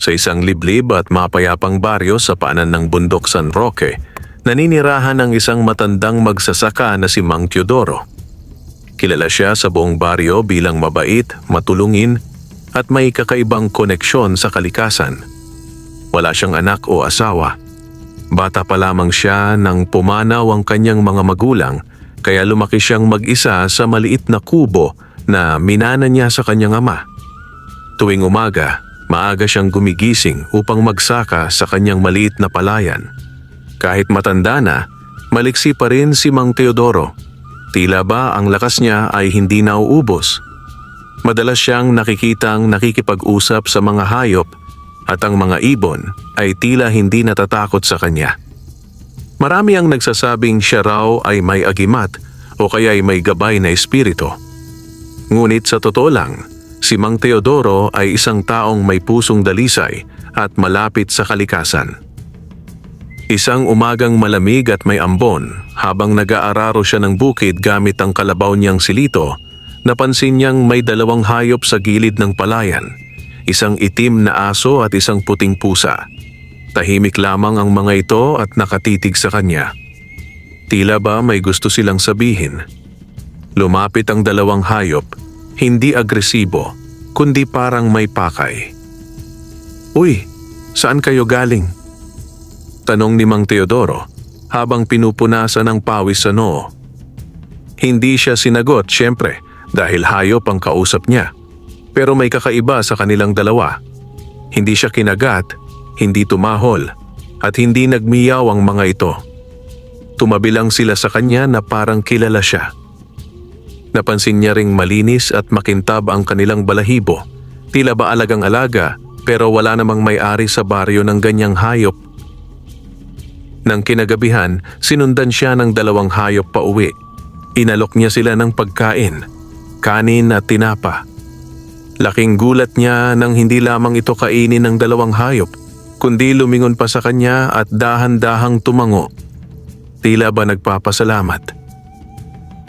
Sa isang liblib at mapayapang baryo sa paanan ng bundok San Roque, naninirahan ang isang matandang magsasaka na si Mang Teodoro. Kilala siya sa buong baryo bilang mabait, matulungin at may kakaibang koneksyon sa kalikasan. Wala siyang anak o asawa. Bata pa lamang siya nang pumanaw ang kanyang mga magulang, kaya lumaki siyang mag-isa sa maliit na kubo na minana niya sa kanyang ama. Tuwing umaga, maaga siyang gumigising upang magsaka sa kanyang maliit na palayan. Kahit matanda na, maliksi pa rin si Mang Teodoro. Tila ba ang lakas niya ay hindi nauubos. Madalas siyang nakikitang nakikipag-usap sa mga hayop at ang mga ibon ay tila hindi natatakot sa kanya. Marami ang nagsasabing siya raw ay may agimat o kaya ay may gabay na espiritu. Ngunit sa totoo lang, si Mang Teodoro ay isang taong may pusong dalisay at malapit sa kalikasan. Isang umagang malamig at may ambon, habang nag-aararo siya ng bukid gamit ang kalabaw niyang silito, napansin niyang may dalawang hayop sa gilid ng palayan, isang itim na aso at isang puting pusa. Tahimik lamang ang mga ito at nakatitig sa kanya. Tila ba may gusto silang sabihin. Lumapit ang dalawang hayop, hindi agresibo, kundi parang may pakay. "Uy, saan kayo galing?" tanong ni Mang Teodoro habang pinupunasan ng pawis sa noo. Hindi siya sinagot, syempre, dahil hayop ang kausap niya. Pero may kakaiba sa kanilang dalawa. Hindi siya kinagat, hindi tumahol, at hindi nagmiyaw ang mga ito. Tumabi lang sila sa kanya na parang kilala siya. Napansin niya ring malinis at makintab ang kanilang balahibo. Tila ba alagang-alaga, pero wala namang may-ari sa baryo ng ganyang hayop. Nang kinagabihan, sinundan siya ng dalawang hayop pa uwi. Inalok niya sila ng pagkain, kanin at tinapa. Laking gulat niya nang hindi lamang ito kainin ng dalawang hayop, kundi lumingon pa sa kanya at dahan-dahang tumango. Tila ba nagpapasalamat.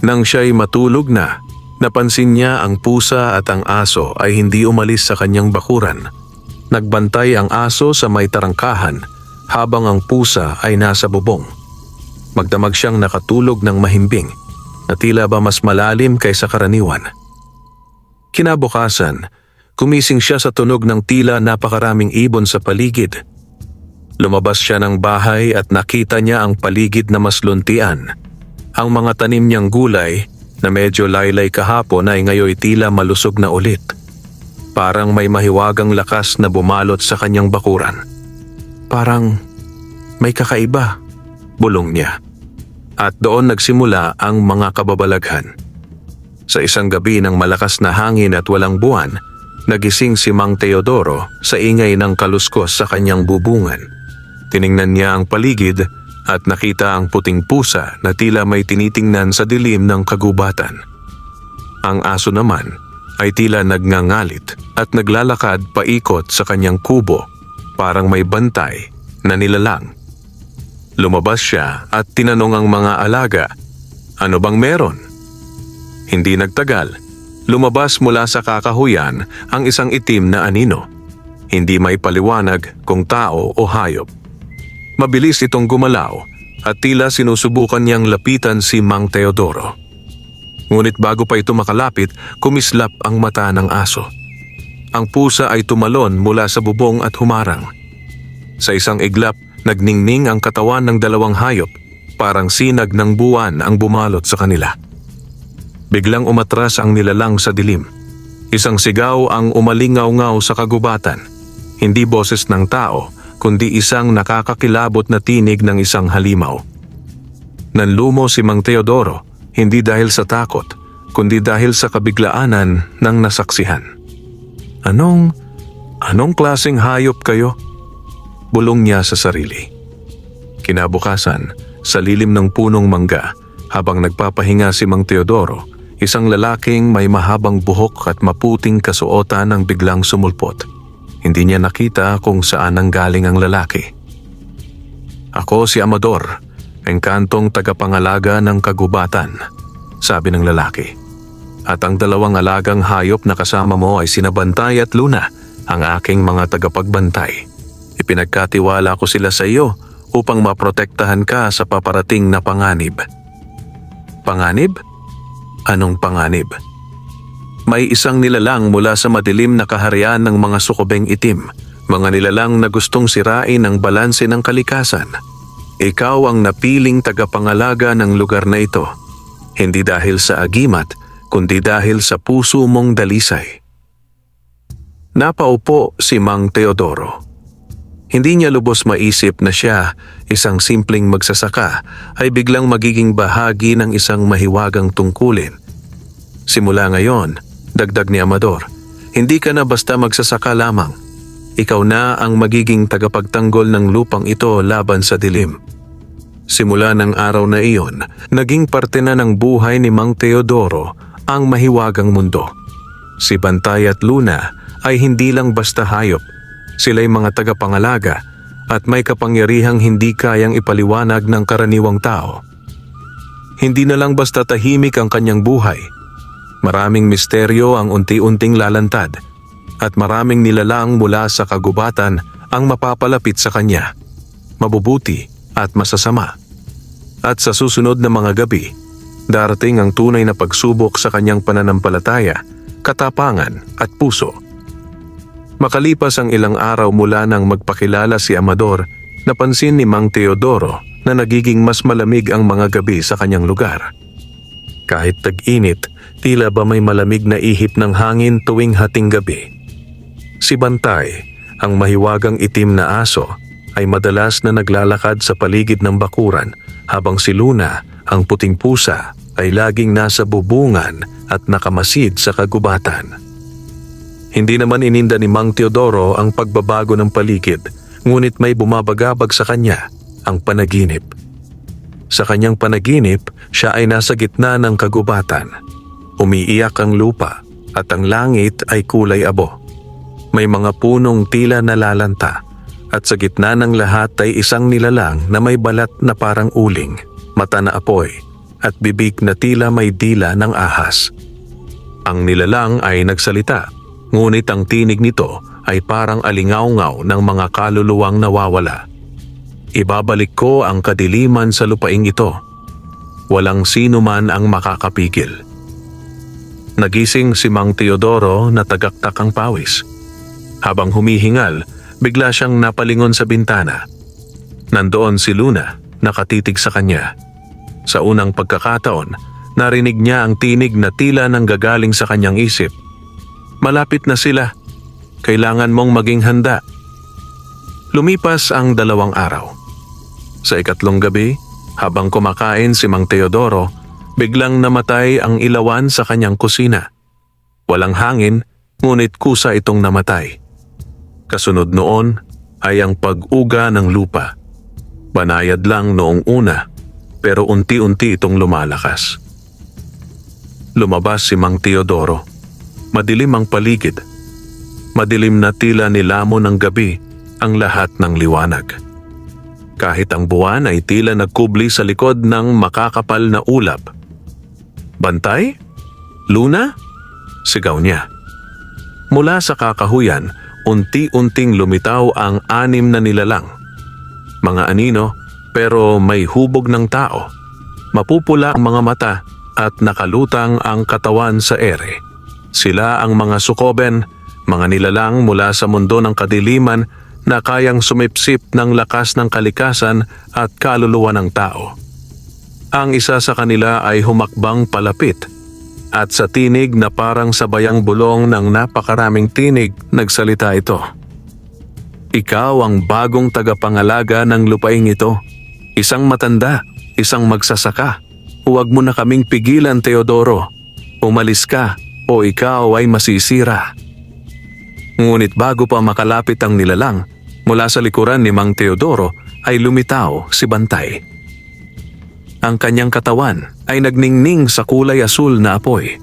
Nang siya'y matulog na, napansin niya ang pusa at ang aso ay hindi umalis sa kanyang bakuran. Nagbantay ang aso sa may tarangkahan, habang ang pusa ay nasa bubong. Magdamag siyang nakatulog ng mahimbing na tila ba mas malalim kaysa karaniwan. Kinabukasan, kumising siya sa tunog ng tila napakaraming ibon sa paligid. Lumabas siya ng bahay at nakita niya ang paligid na mas luntian. Ang mga tanim niyang gulay na medyo laylay kahapon ay ngayon tila malusog na ulit. Parang may mahiwagang lakas na bumalot sa kanyang bakuran. Parang may kakaiba, bulong niya. At doon nagsimula ang mga kababalaghan. Sa isang gabi ng malakas na hangin at walang buwan, nagising si Mang Teodoro sa ingay ng kaluskos sa kanyang bubungan. Tiningnan niya ang paligid at nakita ang puting pusa na tila may tinitingnan sa dilim ng kagubatan. Ang aso naman ay tila nagngangalit at naglalakad paikot sa kanyang kubo, parang may bantay na nilalang. Lumabas siya at tinanong ang mga alaga, "Ano bang meron?" Hindi nagtagal, lumabas mula sa kakahuyan ang isang itim na anino. Hindi may paliwanag kung tao o hayop. Mabilis itong gumalaw at tila sinusubukan niyang lapitan si Mang Teodoro. Ngunit bago pa ito makalapit, kumislap ang mata ng aso. Ang pusa ay tumalon mula sa bubong at humarang. Sa isang iglap, nagningning ang katawan ng dalawang hayop, parang sinag ng buwan ang bumalot sa kanila. Biglang umatras ang nilalang sa dilim. Isang sigaw ang umalingaw-ngaw sa kagubatan. Hindi boses ng tao, kundi isang nakakakilabot na tinig ng isang halimaw. Nanlumo si Mang Teodoro, hindi dahil sa takot, kundi dahil sa kabiglaanan ng nasaksihan. Anong klaseng hayop kayo?" bulong niya sa sarili. Kinabukasan, sa lilim ng punong mangga, habang nagpapahinga si Mang Teodoro, isang lalaking may mahabang buhok at maputing kasuotan ang biglang sumulpot. Hindi niya nakita kung saan nanggaling ang lalaki. "Ako si Amador, engkantong tagapangalaga ng kagubatan," sabi ng lalaki. "At ang dalawang alagang hayop na kasama mo ay sina Bantay at Luna, ang aking mga tagapagbantay. Ipinagkatiwala ko sila sa iyo upang maprotektahan ka sa paparating na panganib. Panganib? Anong panganib? May isang nilalang mula sa madilim na kaharian ng mga sukubeng itim, mga nilalang na gustong sirain ang balanse ng kalikasan. Ikaw ang napiling tagapangalaga ng lugar na ito, hindi dahil sa agimat, kundi dahil sa puso mong dalisay. Napaupo si Mang Teodoro. Hindi niya lubos maisip na siya, isang simpleng magsasaka, ay biglang magiging bahagi ng isang mahiwagang tungkulin. Simula ngayon, dagdag ni Amador, hindi ka na basta magsasaka lamang. Ikaw na ang magiging tagapagtanggol ng lupang ito laban sa dilim. Simula ng araw na iyon, naging parte na ng buhay ni Mang Teodoro ang mahiwagang mundo. Si Bantay at Luna ay hindi lang basta hayop. Sila'y mga tagapangalaga at may kapangyarihang hindi kayang ipaliwanag ng karaniwang tao. Hindi na lang basta tahimik ang kanyang buhay. Maraming misteryo ang unti-unting lalantad at maraming nilalang mula sa kagubatan ang mapapalapit sa kanya, mabubuti at masasama. At sa susunod na mga gabi, darating ang tunay na pagsubok sa kanyang pananampalataya, katapangan at puso. Makalipas ang ilang araw mula nang magpakilala si Amador, napansin ni Mang Teodoro na nagiging mas malamig ang mga gabi sa kanyang lugar. Kahit tag-init, tila ba may malamig na ihip ng hangin tuwing hating gabi. Si Bantay, ang mahiwagang itim na aso, ay madalas na naglalakad sa paligid ng bakuran, habang si Luna, ang puting pusa, ay laging nasa bubungan at nakamasid sa kagubatan. Hindi naman ininda ni Mang Teodoro ang pagbabago ng paligid, ngunit may bumabagabag sa kanya, ang panaginip. Sa kanyang panaginip, siya ay nasa gitna ng kagubatan. Umiiyak ang lupa at ang langit ay kulay abo. May mga punong tila nalalanta at sa gitna ng lahat ay isang nilalang na may balat na parang uling, mata na apoy at bibig na tila may dila ng ahas. Ang nilalang ay nagsalita. Ngunit ang tinig nito ay parang alingaw-ngaw ng mga kaluluwang nawawala. Ibabalik ko ang kadiliman sa lupaing ito. Walang sino man ang makakapigil. Nagising si Mang Teodoro na tagaktak ang pawis. Habang humihingal, bigla siyang napalingon sa bintana. Nandoon si Luna, nakatitig sa kanya. Sa unang pagkakataon, narinig niya ang tinig na tila nanggagaling sa kanyang isip. Malapit na sila. Kailangan mong maging handa. Lumipas ang 2 araw. Sa ikatlong gabi, habang kumakain si Mang Teodoro, biglang namatay ang ilawan sa kanyang kusina. Walang hangin, ngunit kusa itong namatay. Kasunod noon ay ang pag-uga ng lupa. Banayad lang noong una, pero unti-unti itong lumalakas. Lumabas si Mang Teodoro. Madilim ang paligid. Madilim na tila nilamon ng gabi ang lahat ng liwanag. Kahit ang buwan ay tila nagkubli sa likod ng makakapal na ulap. Bantay? Luna? Sigaw niya. Mula sa kakahuyan, unti-unting lumitaw ang 6 na nilalang. Mga anino, pero may hubog ng tao. Mapupula ang mga mata at nakalutang ang katawan sa ere. Sila ang mga sukoben, mga nilalang mula sa mundo ng kadiliman na kayang sumipsip ng lakas ng kalikasan at kaluluwa ng tao. Ang isa sa kanila ay humakbang palapit at sa tinig na parang sabayang bulong ng napakaraming tinig nagsalita ito. Ikaw ang bagong tagapangalaga ng lupaing ito. Isang matanda, isang magsasaka. Huwag mo na kaming pigilan, Teodoro. Umalis ka o ikaw ay masisira. Ngunit bago pa makalapit ang nilalang, mula sa likuran ni Mang Teodoro ay lumitaw si Bantay. Ang kanyang katawan ay nagningning sa kulay asul na apoy.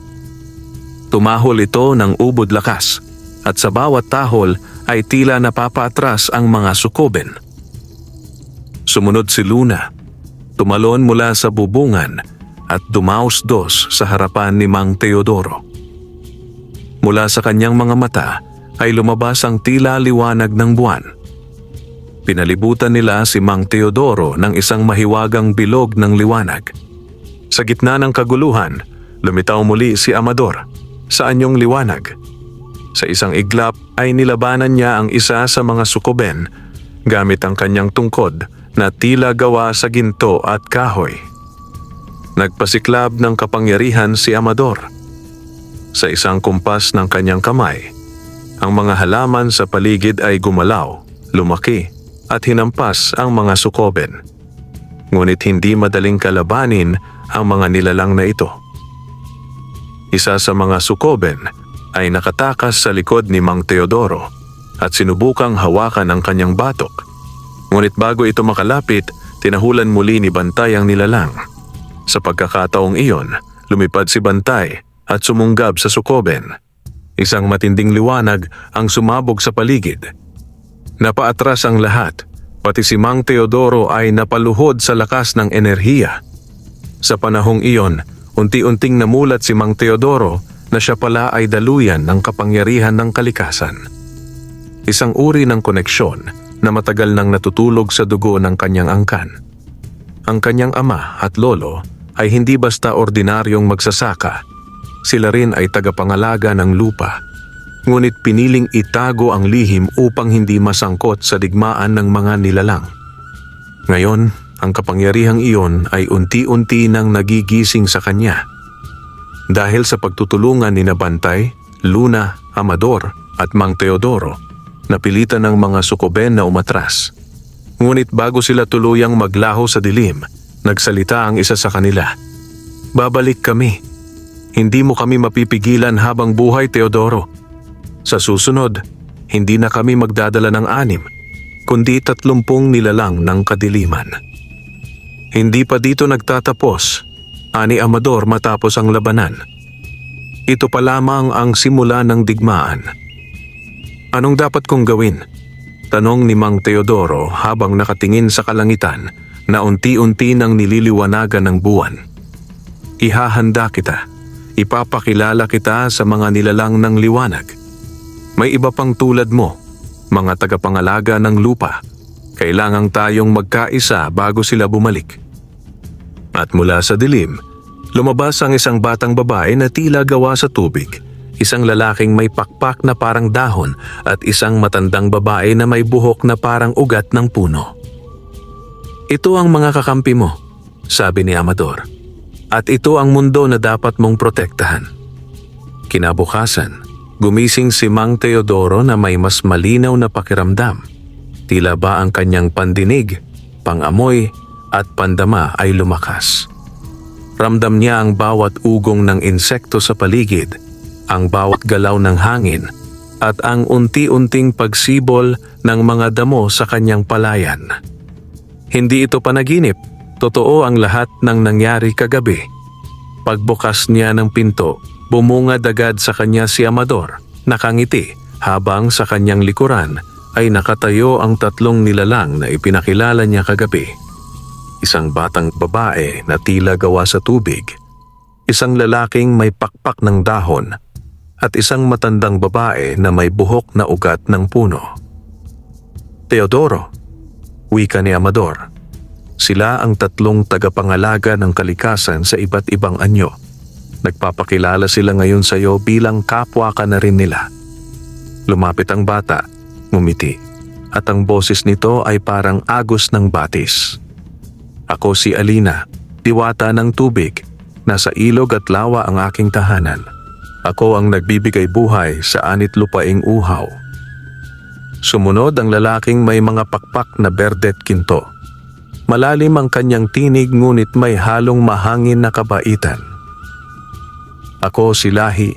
Tumahol ito ng ubod lakas at sa bawat tahol ay tila napapatras ang mga sukoben. Sumunod si Luna, tumalon mula sa bubungan at dumaos-dos sa harapan ni Mang Teodoro. Mula sa kanyang mga mata ay lumabas ang tila liwanag ng buwan. Pinalibutan nila si Mang Teodoro ng isang mahiwagang bilog ng liwanag. Sa gitna ng kaguluhan, lumitaw muli si Amador sa anyong liwanag. Sa isang iglap ay nilabanan niya ang isa sa mga sukoben gamit ang kanyang tungkod na tila gawa sa ginto at kahoy. Nagpasiklab ng kapangyarihan si Amador. Sa isang kumpas ng kanyang kamay, ang mga halaman sa paligid ay gumalaw, lumaki at hinampas ang mga sukoben. Ngunit hindi madaling kalabanin ang mga nilalang na ito. Isa sa mga sukoben ay nakatakas sa likod ni Mang Teodoro at sinubukang hawakan ang kanyang batok. Ngunit bago ito makalapit, tinahulan muli ni Bantay ang nilalang. Sa pagkakataong iyon, lumipad si Bantay at sumunggab sa sukoben. Isang matinding liwanag ang sumabog sa paligid. Napaatras ang lahat, pati si Mang Teodoro ay napaluhod sa lakas ng enerhiya. Sa panahong iyon, unti-unting namulat si Mang Teodoro na siya pala ay daluyan ng kapangyarihan ng kalikasan. Isang uri ng koneksyon na matagal nang natutulog sa dugo ng kanyang angkan. Ang kanyang ama at lolo ay hindi basta ordinaryong magsasaka. Sila rin ay tagapangalaga ng lupa. Ngunit piniling itago ang lihim upang hindi masangkot sa digmaan ng mga nilalang. Ngayon, ang kapangyarihang iyon ay unti-unti nang nagigising sa kanya. Dahil sa pagtutulungan ni Bantay, Luna, Amador at Mang Teodoro, napilitan ng mga sukoben na umatras. Ngunit bago sila tuluyang maglaho sa dilim, nagsalita ang isa sa kanila. "Babalik kami. Hindi mo kami mapipigilan habang buhay, Teodoro. Sa susunod, hindi na kami magdadala ng 6, kundi 30 nilalang ng kadiliman." Hindi pa dito nagtatapos, ani Amador matapos ang labanan. Ito pa lamang ang simula ng digmaan. "Anong dapat kong gawin?" tanong ni Mang Teodoro habang nakatingin sa kalangitan na unti-unti nang nililiwanagan ng buwan. "Ihahanda kita. Ipapakilala kita sa mga nilalang ng liwanag. May iba pang tulad mo, mga tagapangalaga ng lupa. Kailangang tayong magkaisa bago sila bumalik." At mula sa dilim, lumabas ang isang batang babae na tila gawa sa tubig, isang lalaking may pakpak na parang dahon at isang matandang babae na may buhok na parang ugat ng puno. "Ito ang mga kakampi mo," sabi ni Amador. "At ito ang mundo na dapat mong protektahan." Kinabukasan, gumising si Mang Teodoro na may mas malinaw na pakiramdam. Tila ba ang kanyang pandinig, pangamoy at pandama ay lumakas. Ramdam niya ang bawat ugong ng insekto sa paligid, ang bawat galaw ng hangin, at ang unti-unting pagsibol ng mga damo sa kanyang palayan. Hindi ito panaginip, totoo ang lahat ng nangyari kagabi. Pagbukas niya ng pinto, bumungad agad sa kanya si Amador, nakangiti, habang sa kanyang likuran ay nakatayo ang 3 nilalang na ipinakilala niya kagabi. Isang batang babae na tila gawa sa tubig, isang lalaking may pakpak ng dahon, at isang matandang babae na may buhok na ugat ng puno. "Teodoro," wika ni Amador. Sila ang 3 tagapangalaga ng kalikasan sa iba't ibang anyo. Nagpapakilala sila ngayon sa iyo bilang kapwa ka na rin nila. Lumapit ang bata, ngumiti, at ang boses nito ay parang agos ng batis. "Ako si Alina, diwata ng tubig. Nasa ilog at lawa ang aking tahanan. Ako ang nagbibigay buhay sa anit lupaing uhaw." Sumunod ang lalaking may mga pakpak na berdet kinto. Malalim ang kanyang tinig ngunit may halong mahangin na kabaitan. "Ako si Lahi,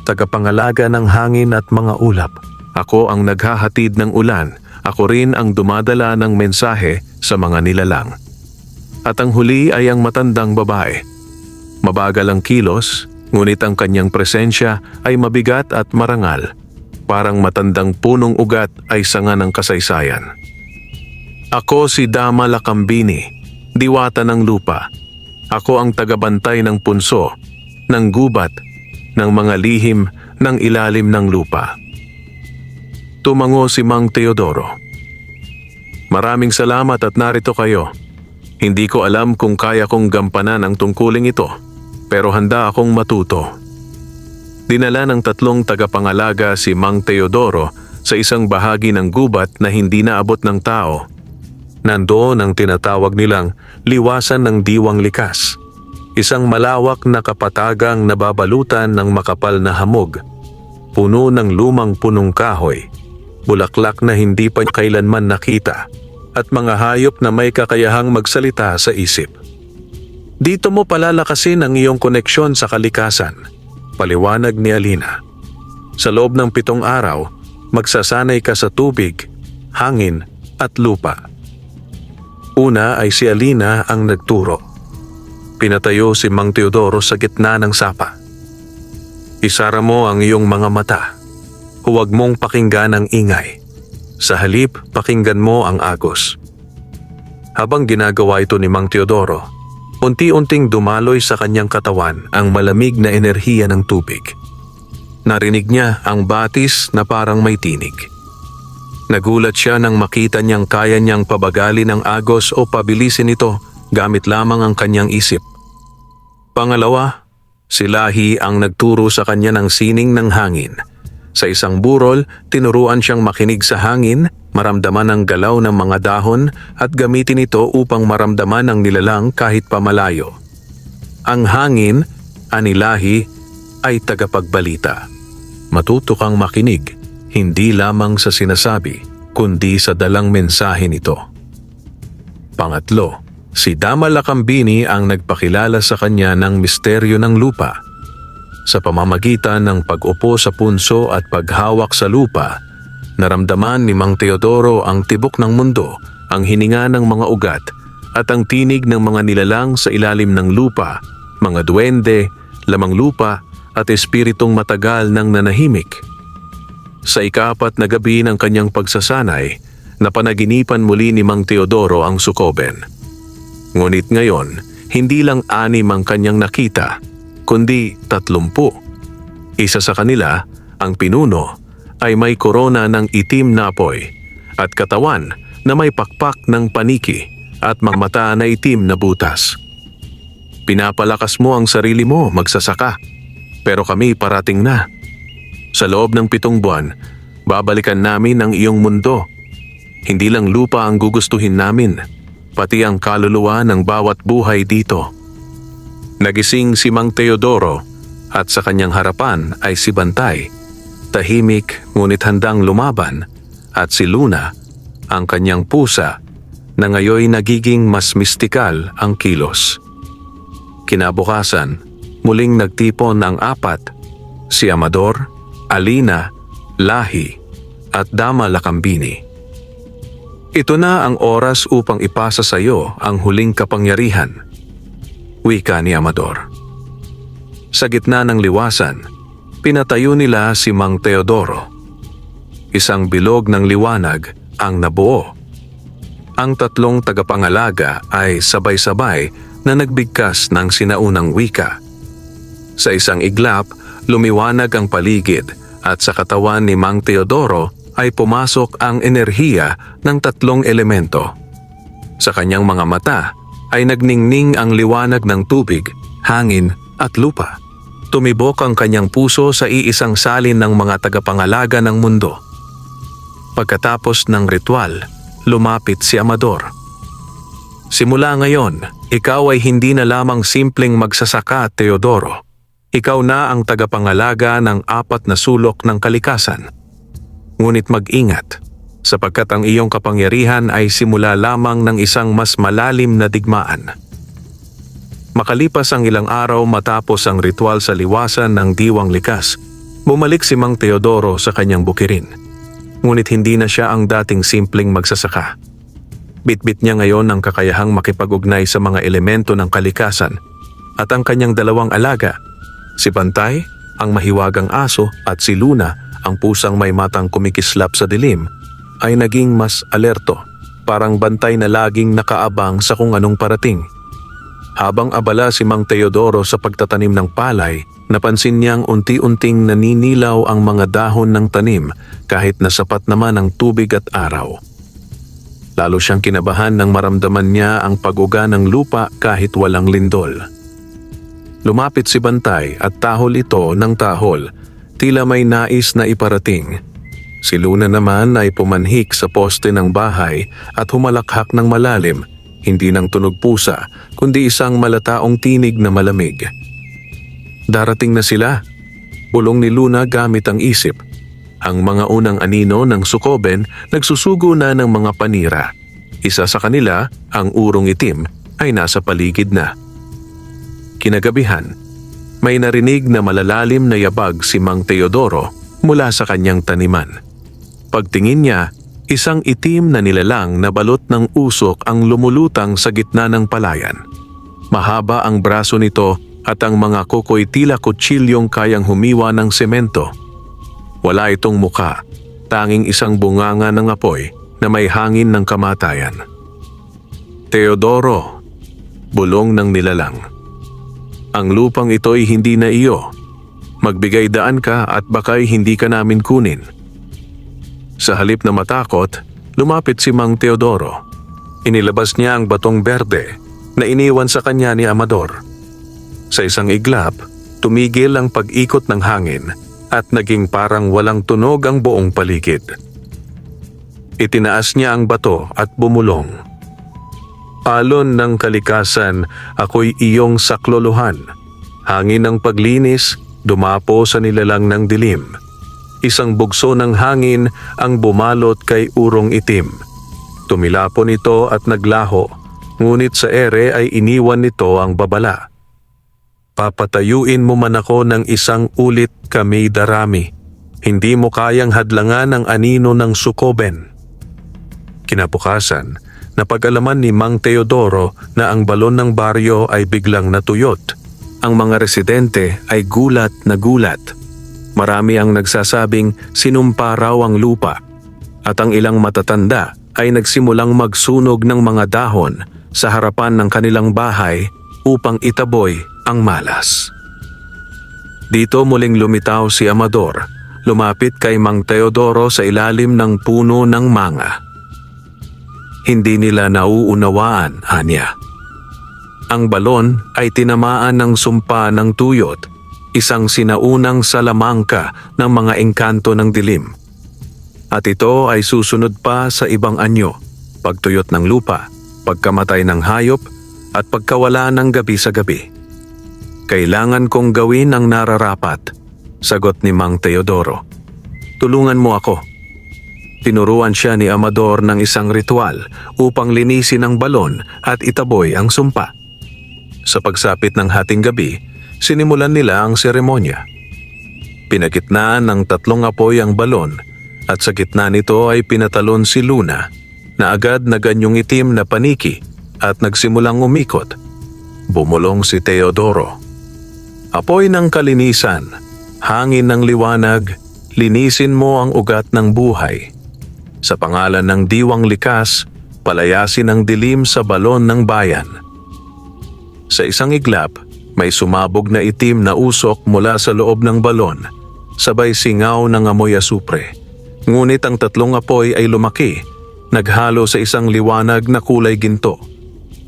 tagapangalaga ng hangin at mga ulap. Ako ang naghahatid ng ulan. Ako rin ang dumadala ng mensahe sa mga nilalang." At ang huli ay ang matandang babae. Mabagal ang kilos, ngunit ang kanyang presensya ay mabigat at marangal. Parang matandang punong ugat ay sanga ng kasaysayan. "Ako si Dama Lakambini, diwata ng lupa. Ako ang tagabantay ng punso, ng gubat, ng mga lihim ng ilalim ng lupa." Tumango si Mang Teodoro. Maraming salamat at narito kayo. Hindi ko alam kung kaya kong gampanan ang tungkuling ito, pero handa akong matuto. Dinala ng 3 tagapangalaga si Mang Teodoro sa isang bahagi ng gubat na hindi naabot ng tao. Nandoon ang tinatawag nilang liwasan ng diwang likas. Isang malawak na kapatagang nababalutan ng makapal na hamog, puno ng lumang punong kahoy, bulaklak na hindi pa kailanman nakita, at mga hayop na may kakayahang magsalita sa isip. Dito mo palalakasin ang iyong koneksyon sa kalikasan, paliwanag ni Alina. Sa loob ng 7 araw, magsasanay ka sa tubig, hangin at lupa. Una ay si Alina ang nagturo. Pinatayo si Mang Teodoro sa gitna ng sapa. Isara mo ang iyong mga mata. Huwag mong pakinggan ang ingay. Sa halip, pakinggan mo ang agos. Habang ginagawa ito ni Mang Teodoro, unti-unting dumaloy sa kanyang katawan ang malamig na enerhiya ng tubig. Narinig niya ang batis na parang may tinig. Nagulat siya nang makita niyang kaya niyang pabagalin ang agos o pabilisin ito gamit lamang ang kanyang isip. Pangalawa, si Lahi ang nagturo sa kanya ng sining ng hangin. Sa isang burol, tinuruan siyang makinig sa hangin, maramdaman ang galaw ng mga dahon at gamitin ito upang maramdaman ang nilalang kahit pamalayo. Ang hangin, ani Lahi, ay tagapagbalita. Matuto kang makinig, hindi lamang sa sinasabi, kundi sa dalang mensahe nito. Pangatlo, si Dama Lakambini ang nagpakilala sa kanya ng misteryo ng lupa. Sa pamamagitan ng pag-upo sa punso at paghawak sa lupa, naramdaman ni Mang Teodoro ang tibok ng mundo, ang hininga ng mga ugat, at ang tinig ng mga nilalang sa ilalim ng lupa, mga duwende, lamang lupa, at espiritong matagal ng nanahimik. Sa ika-4 na gabi ng kanyang pagsasanay, napanaginipan muli ni Mang Teodoro ang Sukoben. Ngunit ngayon, hindi lang 6 ang kanyang nakita, kundi 30. Isa sa kanila, ang pinuno, ay may korona ng itim na apoy at katawan na may pakpak ng paniki at mga mata na itim na butas. Pinapalakas mo ang sarili mo, magsasaka, pero kami parating na. Sa loob ng 7 buwan, babalikan namin ang iyong mundo. Hindi lang lupa ang gugustuhin namin, pati ang kaluluwa ng bawat buhay dito. Nagising si Mang Teodoro at sa kanyang harapan ay si Bantay, tahimik ngunit handang lumaban, at si Luna, ang kanyang pusa, na ngayoy nagiging mas mistikal ang kilos. Kinabukasan, muling nagtipon ang 4, si Amador, Alina, Lahi, at Dama Lakambini. Ito na ang oras upang ipasa sa iyo ang huling kapangyarihan, wika ni Amador. Sa gitna ng liwasan, pinatayo nila si Mang Teodoro. Isang bilog ng liwanag ang nabuo. Ang 3 tagapangalaga ay sabay-sabay na nagbigkas ng sinaunang wika. Sa isang iglap, lumiwanag ang paligid at sa katawan ni Mang Teodoro ay pumasok ang enerhiya ng 3 elemento. Sa kanyang mga mata ay nagningning ang liwanag ng tubig, hangin at lupa. Tumibok ang kanyang puso sa iisang salin ng mga tagapangalaga ng mundo. Pagkatapos ng ritual, lumapit si Amador. Simula ngayon, ikaw ay hindi na lamang simpleng magsasaka, Teodoro. Ikaw na ang tagapangalaga ng 4 na sulok ng kalikasan. Ngunit mag-ingat, sapagkat ang iyong kapangyarihan ay simula lamang ng isang mas malalim na digmaan. Makalipas ang ilang araw matapos ang ritual sa liwasan ng diwang likas, bumalik si Mang Teodoro sa kanyang bukirin. Ngunit hindi na siya ang dating simpleng magsasaka. Bitbit niya ngayon ang kakayahang makipag-ugnay sa mga elemento ng kalikasan at ang kanyang 2 alaga, si Bantay, ang mahiwagang aso, at si Luna, ang pusang may matang kumikislap sa dilim, ay naging mas alerto, parang bantay na laging nakaabang sa kung anong parating. Habang abala si Mang Teodoro sa pagtatanim ng palay, Napansin niyang unti-unting naninilaw ang mga dahon ng tanim kahit na sapat naman ang tubig at araw. Lalo siyang kinabahan nang maramdaman niya ang pag-uga ng lupa kahit walang lindol. Lumapit si Bantay at tahol ito ng tahol, tila may nais na iparating. Si Luna naman ay pumanhik sa poste ng bahay at humalakhak ng malalim, hindi ng tunog pusa, kundi isang malataong tinig na malamig. Darating na sila, bulong ni Luna gamit ang isip. Ang mga unang anino ng Sukoben nagsusugo na ng mga panira. Isa sa kanila, ang urong itim, ay nasa paligid na. Kinagabihan, may narinig na malalalim na yabag si Mang Teodoro mula sa kanyang taniman. Pagtingin niya, isang itim na nilalang na balot ng usok ang lumulutang sa gitna ng palayan. Mahaba ang braso nito at ang mga kuko'y tila kutsilyong kayang humiwa ng semento. Wala itong muka, tanging isang bunganga ng apoy na may hangin ng kamatayan. Teodoro, bulong ng nilalang. Ang lupang ito'y hindi na iyo. Magbigay daan ka at baka'y hindi ka namin kunin. Sa halip na matakot, lumapit si Mang Teodoro. Inilabas niya ang batong berde na iniwan sa kanya ni Amador. Sa isang iglap, tumigil ang pag-ikot ng hangin at naging parang walang tunog ang buong paligid. Itinaas niya ang bato at bumulong. Alon ng kalikasan, ako'y iyong saklolohan. Hangin ng paglinis, dumapo sa nilalang ng dilim. Isang bugso ng hangin ang bumalot kay urong itim. Tumilapon ito at naglaho, ngunit sa ere ay iniwan nito ang babala. Papatayuin mo man ako ng isang ulit kami darami. Hindi mo kayang hadlangan ang anino ng Sukoben. Kinabukasan, napag-alaman ni Mang Teodoro na ang balon ng baryo ay biglang natuyot. Ang mga residente ay gulat na gulat. Marami ang nagsasabing sinumpa raw ang lupa at ang ilang matatanda ay nagsimulang magsunog ng mga dahon sa harapan ng kanilang bahay upang itaboy ang malas. Dito muling lumitaw si Amador, lumapit kay Mang Teodoro sa ilalim ng puno ng manga. Hindi nila nauunawaan, anya. Ang balon ay tinamaan ng sumpa ng tuyot, isang sinaunang salamangka ng mga engkanto ng dilim. At ito ay susunod pa sa ibang anyo, pagtuyot ng lupa, pagkamatay ng hayop, at pagkawala ng gabi sa gabi. Kailangan kong gawin ang nararapat, sagot ni Mang Teodoro. Tulungan mo ako. Tinuruan siya ni Amador ng isang ritual upang linisin ang balon at itaboy ang sumpa. Sa pagsapit ng hating gabi, sinimulan nila ang seremonya. Pinagitnaan ng 3 apoy ang balon at sa gitna nito ay pinatalon si Luna na agad na ganyong itim na paniki at nagsimulang umikot. Bumulong si Teodoro. Apoy ng kalinisan, hangin ng liwanag, linisin mo ang ugat ng buhay. Sa pangalan ng diwang likas, palayasin ang dilim sa balon ng bayan. Sa isang iglap, may sumabog na itim na usok mula sa loob ng balon, sabay singaw ng amoy asupre. Ngunit ang 3 apoy ay lumaki, naghalo sa isang liwanag na kulay ginto.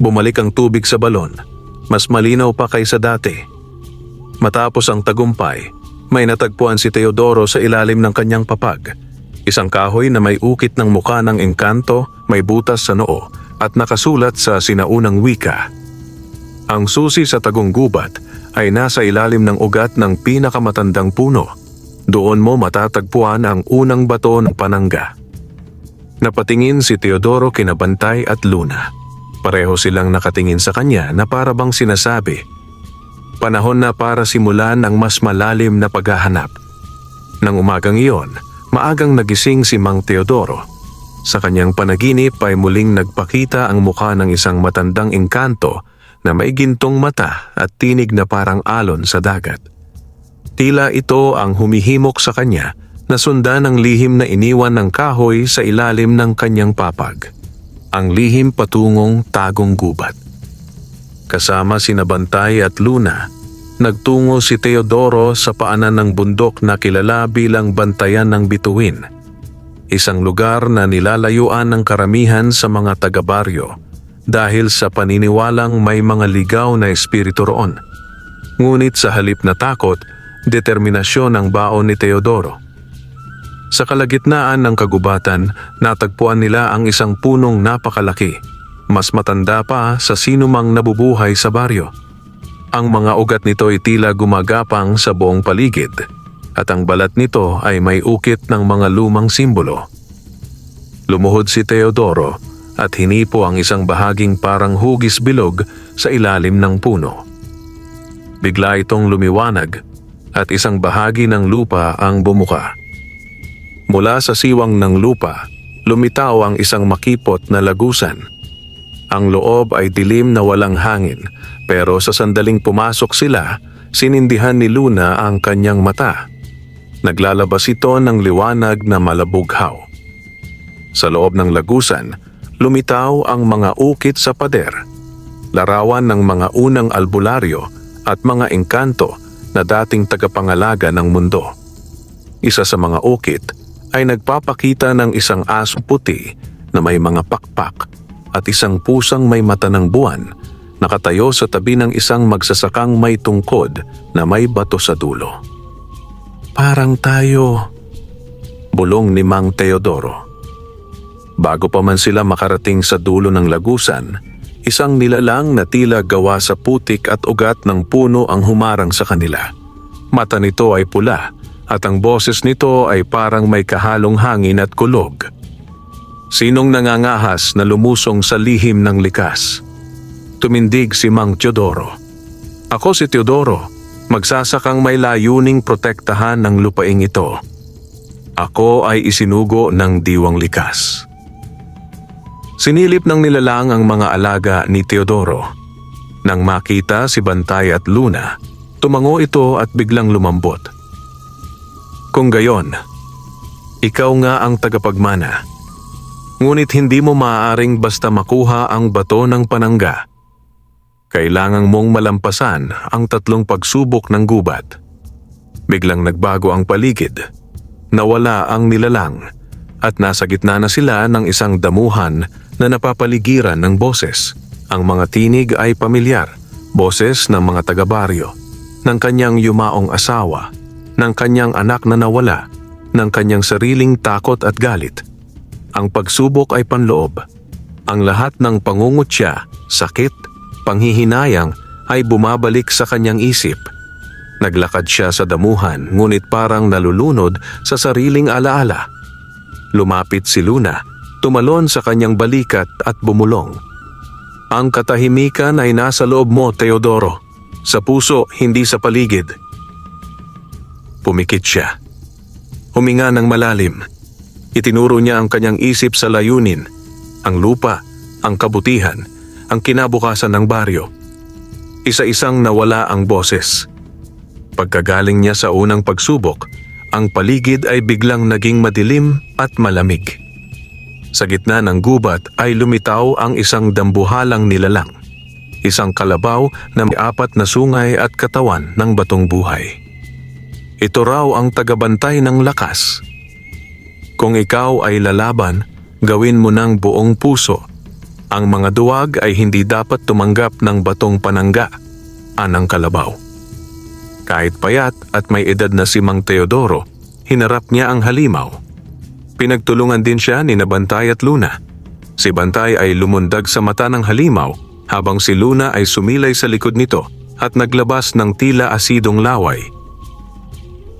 Bumalik ang tubig sa balon, mas malinaw pa kaysa dati. Matapos ang tagumpay, may natagpuan si Teodoro sa ilalim ng kanyang papag. Isang kahoy na may ukit ng muka ng engkanto, may butas sa noo at nakasulat sa sinaunang wika. Ang susi sa tagong gubat ay nasa ilalim ng ugat ng pinakamatandang puno. Doon mo matatagpuan ang unang bato ng panangga. Napatingin si Teodoro kina Bantay at Luna. Pareho silang nakatingin sa kanya na para bang sinasabi, panahon na para simulan ang mas malalim na paghahanap. Nang umagang iyon, maagang nagising si Mang Teodoro. Sa kanyang panaginip ay muling nagpakita ang mukha ng isang matandang engkanto na may gintong mata at tinig na parang alon sa dagat. Tila ito ang humihimok sa kanya na sundan ng lihim na iniwan ng kahoy sa ilalim ng kanyang papag. Ang lihim patungong tagong gubat. Kasama sina Bantay at Luna, nagtungo si Teodoro sa paanan ng bundok na kilala bilang Bantayan ng Bituin, isang lugar na nilalayuan ng karamihan sa mga taga-baryo dahil sa paniniwalang may mga ligaw na espiritu roon. Ngunit sa halip na takot, determinasyon ang baon ni Teodoro. Sa kalagitnaan ng kagubatan, natagpuan nila ang isang punong napakalaki, mas matanda pa sa sinumang nabubuhay sa baryo. Ang mga ugat nito ay tila gumagapang sa buong paligid at ang balat nito ay may ukit ng mga lumang simbolo. Lumuhod si Teodoro at hinipo ang isang bahaging parang hugis bilog sa ilalim ng puno. Bigla itong lumiwanag at isang bahagi ng lupa ang bumuka. Mula sa siwang ng lupa, lumitaw ang isang makipot na lagusan. Ang loob ay dilim na walang hangin, pero sa sandaling pumasok sila, sinindihan ni Luna ang kanyang mata. Naglalabas ito ng liwanag na malabughaw. Sa loob ng lagusan, lumitaw ang mga ukit sa pader, larawan ng mga unang albularyo at mga engkanto na dating tagapangalaga ng mundo. Isa sa mga ukit ay nagpapakita ng isang asong puti na may mga pakpak at isang pusang may mata ng buwan, nakatayo sa tabi ng isang magsasakang may tungkod na may bato sa dulo. "Parang tayo," bulong ni Mang Teodoro. Bago pa man sila makarating sa dulo ng lagusan, isang nilalang na tila gawa sa putik at ugat ng puno ang humarang sa kanila. Mata nito ay pula at ang boses nito ay parang may kahalong hangin at kulog. Sinong nangangahas na lumusong sa lihim ng likas? Tumindig si Mang Teodoro. "Ako si Teodoro, magsasakang may layuning protektahan ng lupaing ito. Ako ay isinugo ng diwang likas." Sinilip ng nilalang ang mga alaga ni Teodoro. Nang makita si Bantay at Luna, tumango ito at biglang lumambot. "Kung gayon, ikaw nga ang tagapagmana. Ngunit hindi mo maaaring basta makuha ang bato ng panangga. Kailangang mong malampasan ang 3 pagsubok ng gubat." Biglang nagbago ang paligid. Nawala ang nilalang at nasa gitna na sila ng isang damuhan na napapaligiran ng boses. Ang mga tinig ay pamilyar, boses ng mga taga-baryo, ng kanyang yumaong asawa, ng kanyang anak na nawala, ng kanyang sariling takot at galit. Ang pagsubok ay panloob. Ang lahat ng pangungutya, sakit, panghihinayang ay bumabalik sa kanyang isip. Naglakad siya sa damuhan ngunit parang nalulunod sa sariling alaala. Lumapit si Luna, tumalon sa kanyang balikat at bumulong. "Ang katahimikan ay nasa loob mo, Teodoro. Sa puso, hindi sa paligid." Pumikit siya. Huminga ng malalim. Itinuro niya ang kanyang isip sa layunin, ang lupa, ang kabutihan, ang kinabukasan ng baryo. Isa-isang nawala ang boses. Pagkagaling niya sa unang pagsubok, ang paligid ay biglang naging madilim at malamig. Sa gitna ng gubat ay lumitaw ang isang dambuhalang nilalang, isang kalabaw na may 4 na sungay at katawan ng batong buhay. Ito raw ang tagabantay ng lakas. "Kung ikaw ay lalaban, gawin mo ng buong puso. Ang mga duwag ay hindi dapat tumanggap ng batong panangga," anang kalabaw. Kahit payat at may edad na si Mang Teodoro, hinarap niya ang halimaw. Pinagtulungan din siya ni Bantay at Luna. Si Bantay ay lumundag sa mata ng halimaw habang si Luna ay sumilay sa likod nito at naglabas ng tila asidong laway.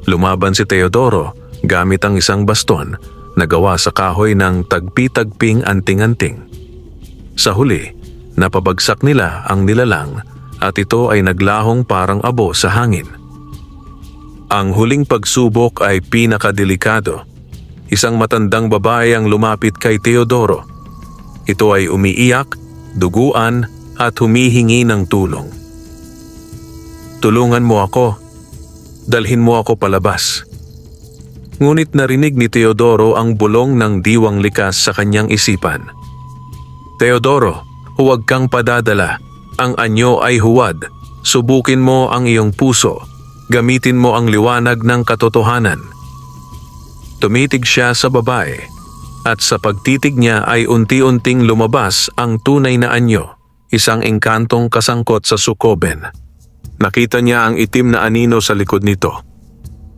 Lumaban si Teodoro gamit ang isang baston na gawa sa kahoy ng tagpi-tagping anting-anting. Sa huli, napabagsak nila ang nilalang at ito ay naglahong parang abo sa hangin. Ang huling pagsubok ay pinakadelikado. Isang matandang babae ang lumapit kay Teodoro. Ito ay umiiyak, duguan at humihingi ng tulong. "Tulungan mo ako. Dalhin mo ako palabas." Ngunit narinig ni Teodoro ang bulong ng diwang likas sa kanyang isipan. "Teodoro, huwag kang padadala. Ang anyo ay huwad. Subukin mo ang iyong puso. Gamitin mo ang liwanag ng katotohanan. Tumitig siya sa babae, at sa pagtitig niya ay unti-unting lumabas ang tunay na anyo, isang engkantong kasangkot sa sukoben. Nakita niya ang itim na anino sa likod nito.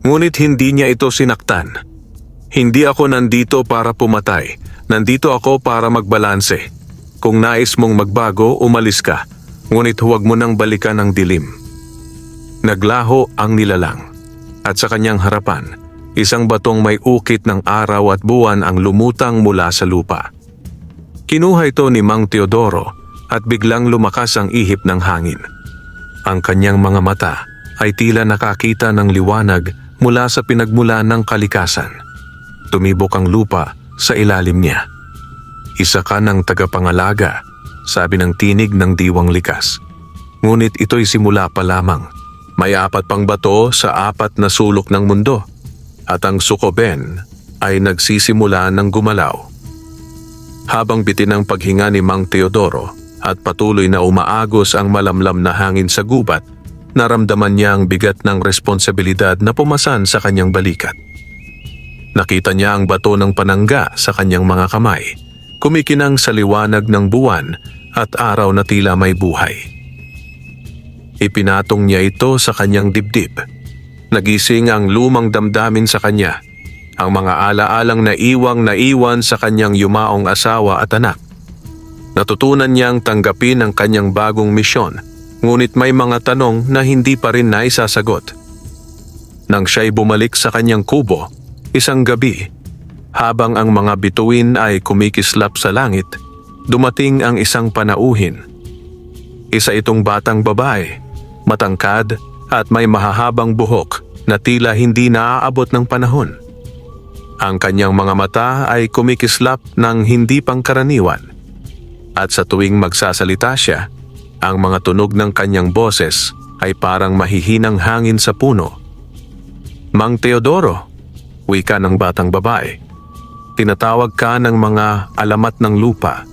Ngunit hindi niya ito sinaktan. Hindi ako nandito para pumatay. Nandito ako para magbalanse. Kung nais mong magbago, umalis ka. Ngunit huwag mo nang balikan ang dilim. Naglaho ang nilalang. At sa kanyang harapan, isang batong may ukit ng araw at buwan ang lumutang mula sa lupa. Kinuha ito ni Mang Teodoro at biglang lumakas ang ihip ng hangin. Ang kanyang mga mata ay tila nakakita ng liwanag mula sa pinagmulan ng kalikasan. Tumibok ang lupa sa ilalim niya. Isa ka ng tagapangalaga, sabi ng tinig ng diwang likas. Ngunit ito'y simula pa lamang. May 4 pang bato sa 4 na sulok ng mundo. At ang sukoben ay nagsisimula ng gumalaw. Habang bitin ang paghinga ni Mang Teodoro at patuloy na umaagos ang malamlam na hangin sa gubat, naramdaman niya ang bigat ng responsibilidad na pumasan sa kanyang balikat. Nakita niya ang bato ng panangga sa kanyang mga kamay, kumikinang sa liwanag ng buwan at araw na tila may buhay. Ipinatong niya ito sa kanyang dibdib. Nagising ang lumang damdamin sa kanya, ang mga alaalang naiwan sa kanyang yumaong asawa at anak. Natutunan niyang tanggapin ang kanyang bagong misyon, ngunit may mga tanong na hindi pa rin naisasagot. Nang siya'y bumalik sa kanyang kubo, isang gabi, habang ang mga bituin ay kumikislap sa langit, dumating ang isang panauhin. Isa itong batang babae, matangkad at may mahahabang buhok na tila hindi naaabot ng panahon. Ang kanyang mga mata ay kumikislap ng hindi pangkaraniwan, at sa tuwing magsasalita siya, ang mga tunog ng kanyang boses ay parang mahihinang hangin sa puno. Mang Teodoro, wika ng batang babae, tinatawag ka ng mga alamat ng lupa.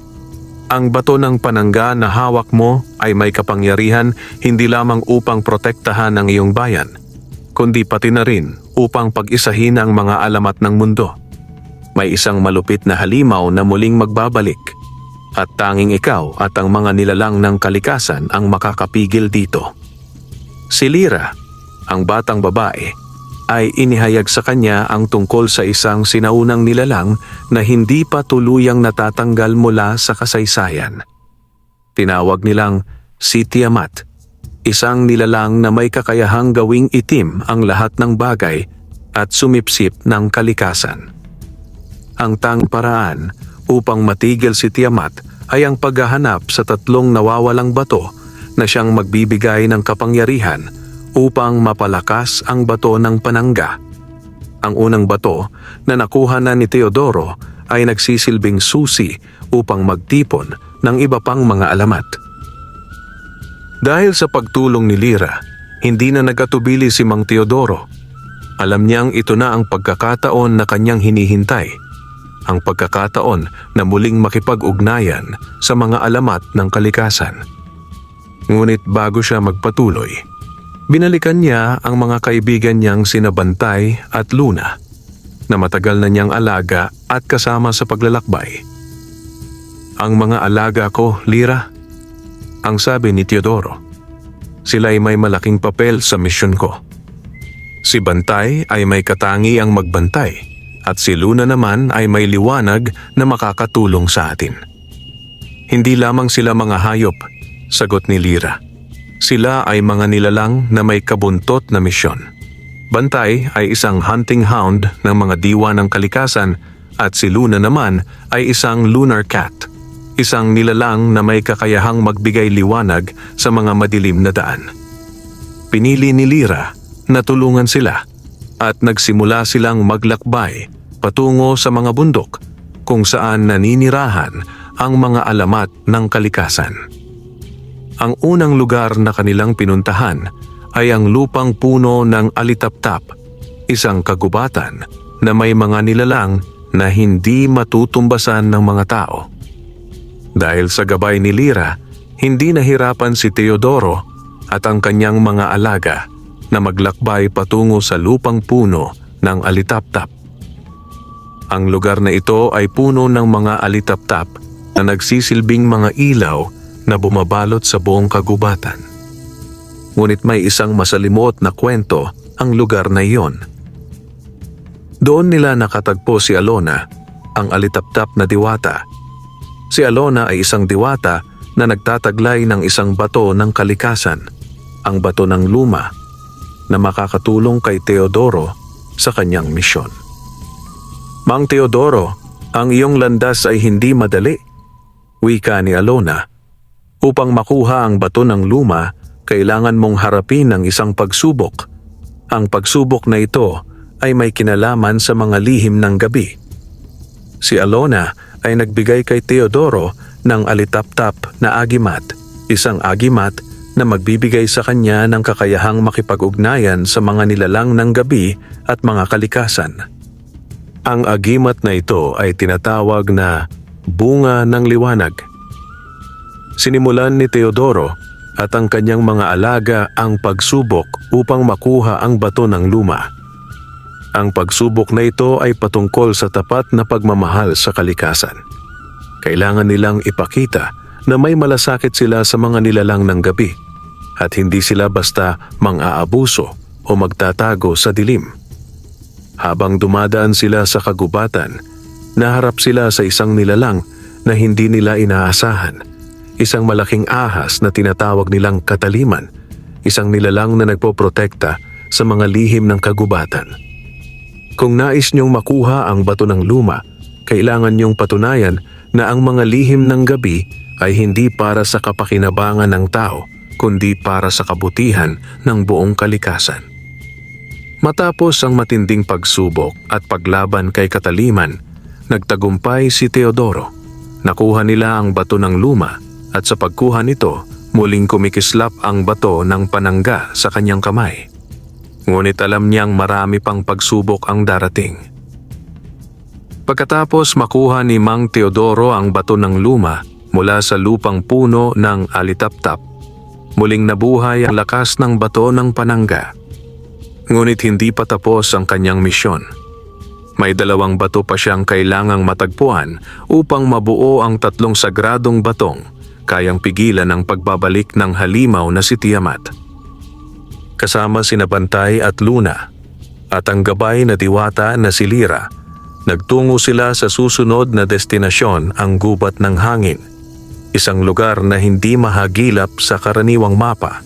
Ang bato ng panangga na hawak mo ay may kapangyarihan hindi lamang upang protektahan ang iyong bayan, kundi pati na rin upang pag-isahin ang mga alamat ng mundo. May isang malupit na halimaw na muling magbabalik, at tanging ikaw at ang mga nilalang ng kalikasan ang makakapigil dito. Si Lyra, ang batang babae, ay inihayag sa kanya ang tungkol sa isang sinaunang nilalang na hindi pa tuluyang natatanggal mula sa kasaysayan. Tinawag nilang si Tiamat, isang nilalang na may kakayahang gawing itim ang lahat ng bagay at sumipsip ng kalikasan. Ang tanging paraan upang matigil si Tiamat ay ang paghahanap sa 3 nawawalang bato na siyang magbibigay ng kapangyarihan upang mapalakas ang bato ng panangga. Ang unang bato na nakuha na ni Teodoro ay nagsisilbing susi upang magtipon ng iba pang mga alamat. Dahil sa pagtulong ni Lyra, hindi na nagatubili si Mang Teodoro. Alam niyang ito na ang pagkakataon na kanyang hinihintay, ang pagkakataon na muling makipag-ugnayan sa mga alamat ng kalikasan. Ngunit bago siya magpatuloy, binalikan niya ang mga kaibigan niyang sina Bantay at Luna na matagal na niyang alaga at kasama sa paglalakbay. Ang mga alaga ko, Lyra, ang sabi ni Teodoro. Sila'y may malaking papel sa misyon ko. Si Bantay ay may katangi ang magbantay at si Luna naman ay may liwanag na makakatulong sa atin. Hindi lamang sila mga hayop, sagot ni Lyra. Sila ay mga nilalang na may kabuntot na misyon. Bantay ay isang hunting hound ng mga diwa ng kalikasan at si Luna naman ay isang lunar cat, isang nilalang na may kakayahang magbigay liwanag sa mga madilim na daan. Pinili ni Lyra na tulungan sila at nagsimula silang maglakbay patungo sa mga bundok kung saan naninirahan ang mga alamat ng kalikasan. Ang unang lugar na kanilang pinuntahan ay ang lupang puno ng alitaptap, isang kagubatan na may mga nilalang na hindi matutumbasan ng mga tao. Dahil sa gabay ni Lyra, hindi nahirapan si Teodoro at ang kanyang mga alaga na maglakbay patungo sa lupang puno ng alitaptap. Ang lugar na ito ay puno ng mga alitaptap na nagsisilbing mga ilaw na bumabalot sa buong kagubatan. Ngunit may isang masalimuot na kwento ang lugar na iyon. Doon nila nakatagpo si Alona, ang alitaptap na diwata. Si Alona ay isang diwata na nagtataglay ng isang bato ng kalikasan, ang bato ng luma, na makakatulong kay Teodoro sa kanyang misyon. Mang Teodoro, ang iyong landas ay hindi madali, wika ni Alona. Upang makuha ang bato ng luma, kailangan mong harapin ang isang pagsubok. Ang pagsubok na ito ay may kinalaman sa mga lihim ng gabi. Si Alona ay nagbigay kay Teodoro ng alitaptap na agimat, isang agimat na magbibigay sa kanya ng kakayahang makipag-ugnayan sa mga nilalang ng gabi at mga kalikasan. Ang agimat na ito ay tinatawag na bunga ng liwanag. Sinimulan ni Teodoro at ang kanyang mga alaga ang pagsubok upang makuha ang bato ng luma. Ang pagsubok na ito ay patungkol sa tapat na pagmamahal sa kalikasan. Kailangan nilang ipakita na may malasakit sila sa mga nilalang ng gabi at hindi sila basta mang-aabuso o magtatago sa dilim. Habang dumadaan sila sa kagubatan, naharap sila sa isang nilalang na hindi nila inaasahan. Isang malaking ahas na tinatawag nilang kataliman, isang nilalang na nagpoprotekta sa mga lihim ng kagubatan. Kung nais niyong makuha ang bato ng luma, kailangan niyong patunayan na ang mga lihim ng gabi ay hindi para sa kapakinabangan ng tao, kundi para sa kabutihan ng buong kalikasan. Matapos ang matinding pagsubok at paglaban kay kataliman, nagtagumpay si Teodoro. Nakuha nila ang bato ng luma at sa pagkuha nito, muling kumikislap ang bato ng panangga sa kanyang kamay. Ngunit alam niyang marami pang pagsubok ang darating. Pagkatapos makuha ni Mang Teodoro ang bato ng luma mula sa lupang puno ng alitaptap, muling nabuhay ang lakas ng bato ng panangga. Ngunit hindi pa tapos ang kanyang misyon. May 2 bato pa siyang kailangang matagpuan upang mabuo ang 3 sagradong batong kayang pigilan ang pagbabalik ng halimaw na si Tiamat. Kasama sina Bantay at Luna at ang gabay na diwata na si Lyra, nagtungo sila sa susunod na destinasyon, ang gubat ng hangin, isang lugar na hindi mahagilap sa karaniwang mapa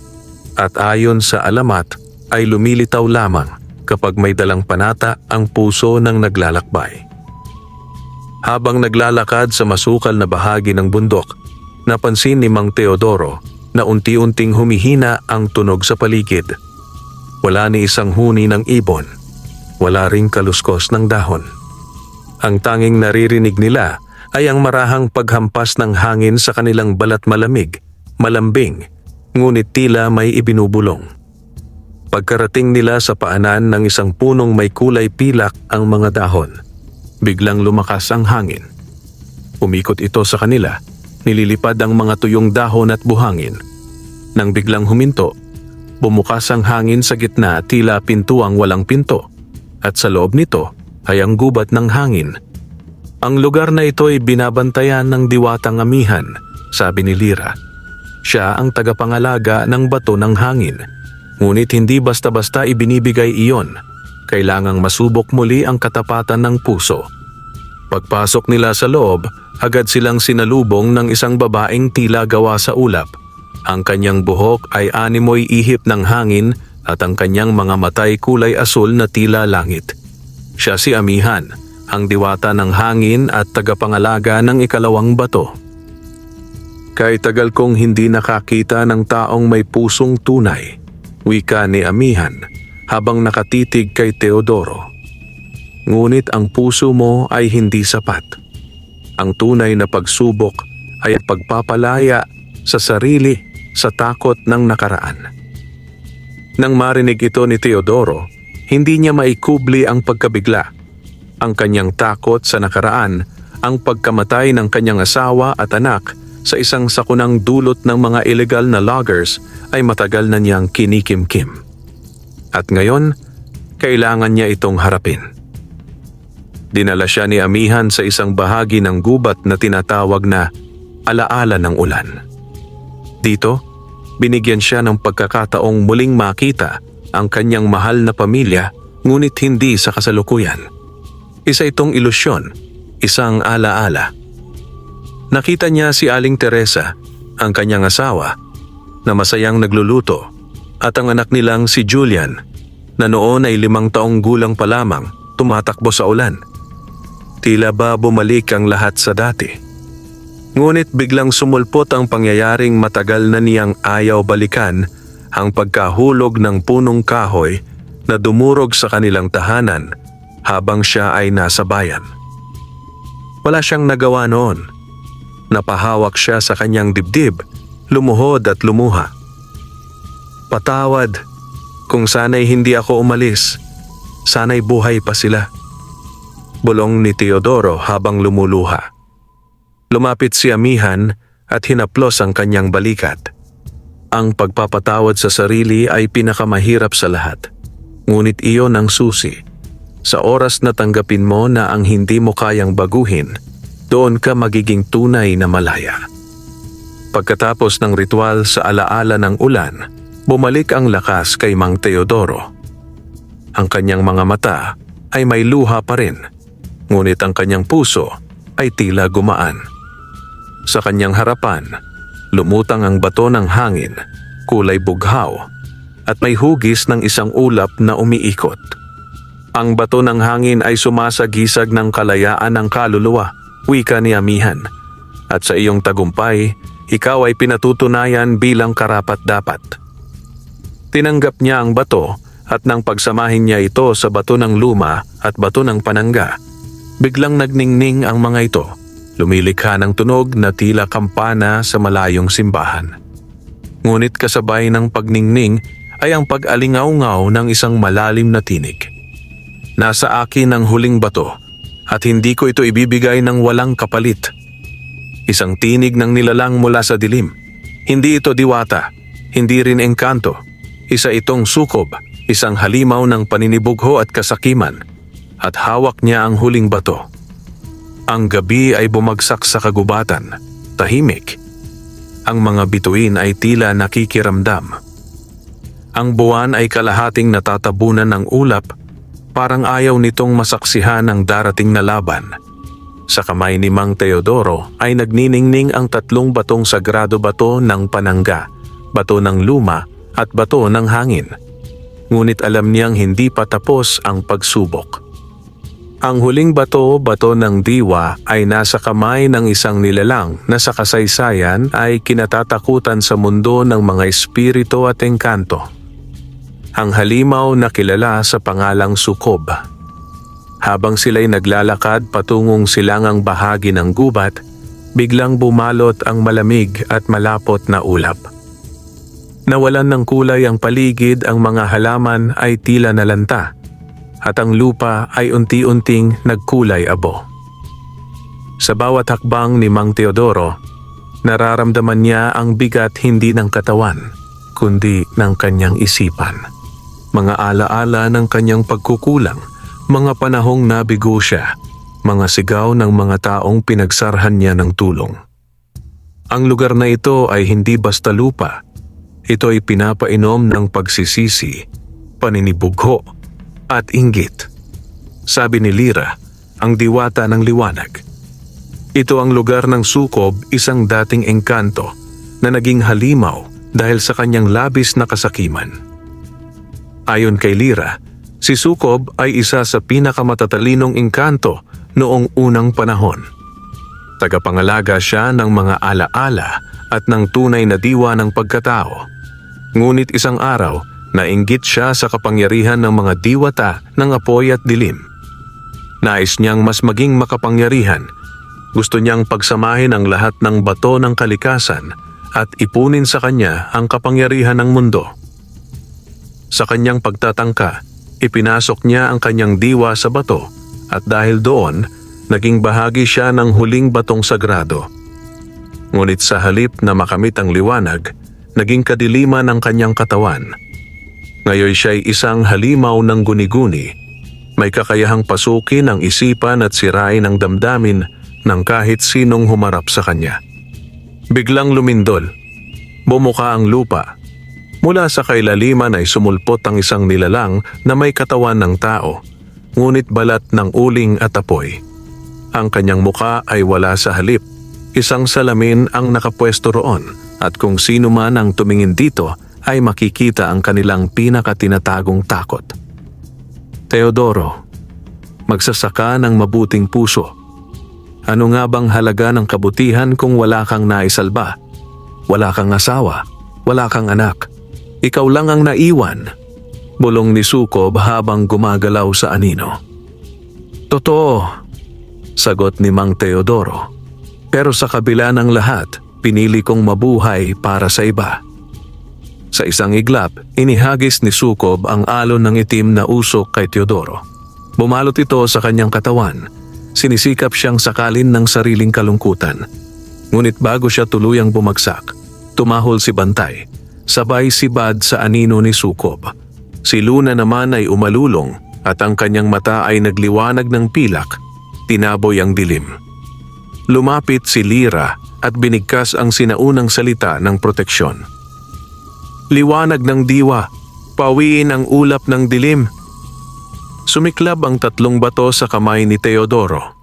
at ayon sa alamat ay lumilitaw lamang kapag may dalang panata ang puso ng naglalakbay. Habang naglalakad sa masukal na bahagi ng bundok, napansin ni Mang Teodoro na unti-unting humihina ang tunog sa paligid. Wala ni isang huni ng ibon, wala ring kaluskos ng dahon. Ang tanging naririnig nila ay ang marahang paghampas ng hangin sa kanilang balat malamig, malambing, ngunit tila may ibinubulong. Pagkarating nila sa paanan ng isang punong may kulay pilak ang mga dahon, biglang lumakas ang hangin. Umikot ito sa kanila, nililipad ang mga tuyong dahon at buhangin. Nang biglang huminto, bumukas ang hangin sa gitna, tila pintuang walang pinto, at sa loob nito ay ang gubat ng hangin. Ang lugar na ito ay binabantayan ng diwatang amihan, sabi ni Lyra. Siya ang tagapangalaga ng bato ng hangin. Ngunit hindi basta-basta ibinibigay iyon. Kailangang masubok muli ang katapatan ng puso. Pagpasok nila sa loob, agad silang sinalubong ng isang babaeng tila gawa sa ulap. Ang kanyang buhok ay animoy ihip ng hangin at ang kanyang mga matay kulay asul na tila langit. Siya si Amihan, ang diwata ng hangin at tagapangalaga ng 2 bato. Kay tagal kong hindi nakakita ng taong may pusong tunay, wika ni Amihan habang nakatitig kay Teodoro. Ngunit ang puso mo ay hindi sapat. Ang tunay na pagsubok ay pagpapalaya sa sarili sa takot ng nakaraan. Nang marinig ito ni Teodoro, hindi niya maikubli ang pagkabigla. Ang kanyang takot sa nakaraan, ang pagkamatay ng kanyang asawa at anak sa isang sakunang dulot ng mga illegal na loggers ay matagal na niyang kinikimkim. At ngayon, kailangan niya itong harapin. Dinala siya ni Amihan sa isang bahagi ng gubat na tinatawag na alaala ng ulan. Dito, binigyan siya ng pagkakataong muling makita ang kanyang mahal na pamilya, ngunit hindi sa kasalukuyan. Isa itong ilusyon, isang alaala. Nakita niya si Aling Teresa, ang kanyang asawa, na masayang nagluluto, at ang anak nilang si Julian, na noon ay 5 taong gulang pa lamang, tumatakbo sa ulan. Tila ba bumalik ang lahat sa dati? Ngunit biglang sumulpot ang pangyayaring matagal na niyang ayaw balikan, ang pagkahulog ng punong kahoy na dumurog sa kanilang tahanan habang siya ay nasa bayan. Wala siyang nagawa noon. Napahawak siya sa kanyang dibdib, lumuhod at lumuha. Patawad, kung sana'y hindi ako umalis, sana'y buhay pa sila. Bulong ni Teodoro habang lumuluha. Lumapit si Amihan at hinaplos ang kanyang balikat. Ang pagpapatawad sa sarili ay pinakamahirap sa lahat. Ngunit iyon ang susi. Sa oras na tanggapin mo na ang hindi mo kayang baguhin, doon ka magiging tunay na malaya. Pagkatapos ng ritual sa alaala ng ulan, bumalik ang lakas kay Mang Teodoro. Ang kanyang mga mata ay may luha pa rin, ngunit ang kanyang puso ay tila gumaan. Sa kanyang harapan, lumutang ang bato ng hangin, kulay bughaw, at may hugis ng isang ulap na umiikot. Ang bato ng hangin ay sumasagisag ng kalayaan ng kaluluwa, wika ni Amihan, at sa iyong tagumpay, ikaw ay pinatutunayan bilang karapat-dapat. Tinanggap niya ang bato at nang pagsamahin niya ito sa bato ng luma at bato ng panangga, biglang nagningning ang mga ito. Lumilikha ng tunog na tila kampana sa malayong simbahan. Ngunit kasabay ng pagningning ay ang pag-alingaw-ngaw ng isang malalim na tinig. Nasa akin ang huling bato at hindi ko ito ibibigay ng walang kapalit. Isang tinig ng nilalang mula sa dilim. Hindi ito diwata, hindi rin engkanto. Isa itong sukob, isang halimaw ng paninibugho at kasakiman, at hawak niya ang huling bato. Ang gabi ay bumagsak sa kagubatan, tahimik. Ang mga bituin ay tila nakikiramdam. Ang buwan ay kalahating natatabunan ng ulap, parang ayaw nitong masaksihan ang darating na laban. Sa kamay ni Mang Teodoro ay nagniningning ang 3 batong sagrado, bato ng panangga, bato ng luma at bato ng hangin. Ngunit alam niyang hindi pa tapos ang pagsubok. Ang huling bato, bato ng diwa, ay nasa kamay ng isang nilalang na sa kasaysayan ay kinatatakutan sa mundo ng mga espiritu at engkanto. Ang halimaw na kilala sa pangalang Sukob. Habang sila'y naglalakad patungong silangang bahagi ng gubat, biglang bumalot ang malamig at malapot na ulap. Nawalan ng kulay ang paligid, ang mga halaman ay tila nalanta, at ang lupa ay unti-unting nagkulay abo. Sa bawat hakbang ni Mang Teodoro, nararamdaman niya ang bigat hindi ng katawan, kundi ng kanyang isipan. Mga alaala ng kanyang pagkukulang, mga panahong nabigo siya, mga sigaw ng mga taong pinagsarhan niya ng tulong. Ang lugar na ito ay hindi basta lupa. Ito ay pinapainom ng pagsisisi, paninibugho, at inggit. Sabi ni Lyra, ang diwata ng liwanag. Ito ang lugar ng Sukob, isang dating engkanto na naging halimaw dahil sa kanyang labis na kasakiman. Ayon kay Lyra, si Sukob ay isa sa pinakamatalinong engkanto noong unang panahon. Tagapangalaga siya ng mga alaala at ng tunay na diwa ng pagkatao. Ngunit isang araw, nainggit siya sa kapangyarihan ng mga diwata ng apoy at dilim. Nais niyang mas maging makapangyarihan. Gusto niyang pagsamahin ang lahat ng bato ng kalikasan at ipunin sa kanya ang kapangyarihan ng mundo. Sa kanyang pagtatangka, ipinasok niya ang kanyang diwa sa bato at dahil doon, naging bahagi siya ng huling batong sagrado. Ngunit sa halip na makamit ang liwanag, naging kadiliman ang kanyang katawan. Ngayon siya'y isang halimaw ng guni-guni. May kakayahang pasukin ang isipan at sirain ang damdamin ng kahit sinong humarap sa kanya. Biglang lumindol. Bumuka ang lupa. Mula sa kailaliman ay sumulpot ang isang nilalang na may katawan ng tao, ngunit balat ng uling at apoy. Ang kanyang muka ay wala sa halip. Isang salamin ang nakapwesto roon at kung sino man ang tumingin dito ay makikita ang kanilang pinakatinatagong takot. Teodoro, magsasaka ng mabuting puso. Ano nga bang halaga ng kabutihan kung wala kang naisalba? Wala kang asawa, wala kang anak. Ikaw lang ang naiwan. Bulong ni Sukob habang gumagalaw sa anino. Totoo, sagot ni Mang Teodoro. Pero sa kabila ng lahat, pinili kong mabuhay para sa iba. Sa isang iglap, inihagis ni Sukob ang alon ng itim na usok kay Teodoro. Bumalot ito sa kanyang katawan. Sinisikap siyang sakalin ng sariling kalungkutan. Ngunit bago siya tuluyang bumagsak, tumahol si Bantay, sabay sibad sa anino ni Sukob. Si Luna naman ay umalulong at ang kanyang mata ay nagliwanag ng pilak, tinaboy ang dilim. Lumapit si Lira at binigkas ang sinaunang salita ng proteksyon. Liwanag ng diwa, pawiin ang ulap ng dilim. Sumiklab ang 3 bato sa kamay ni Teodoro.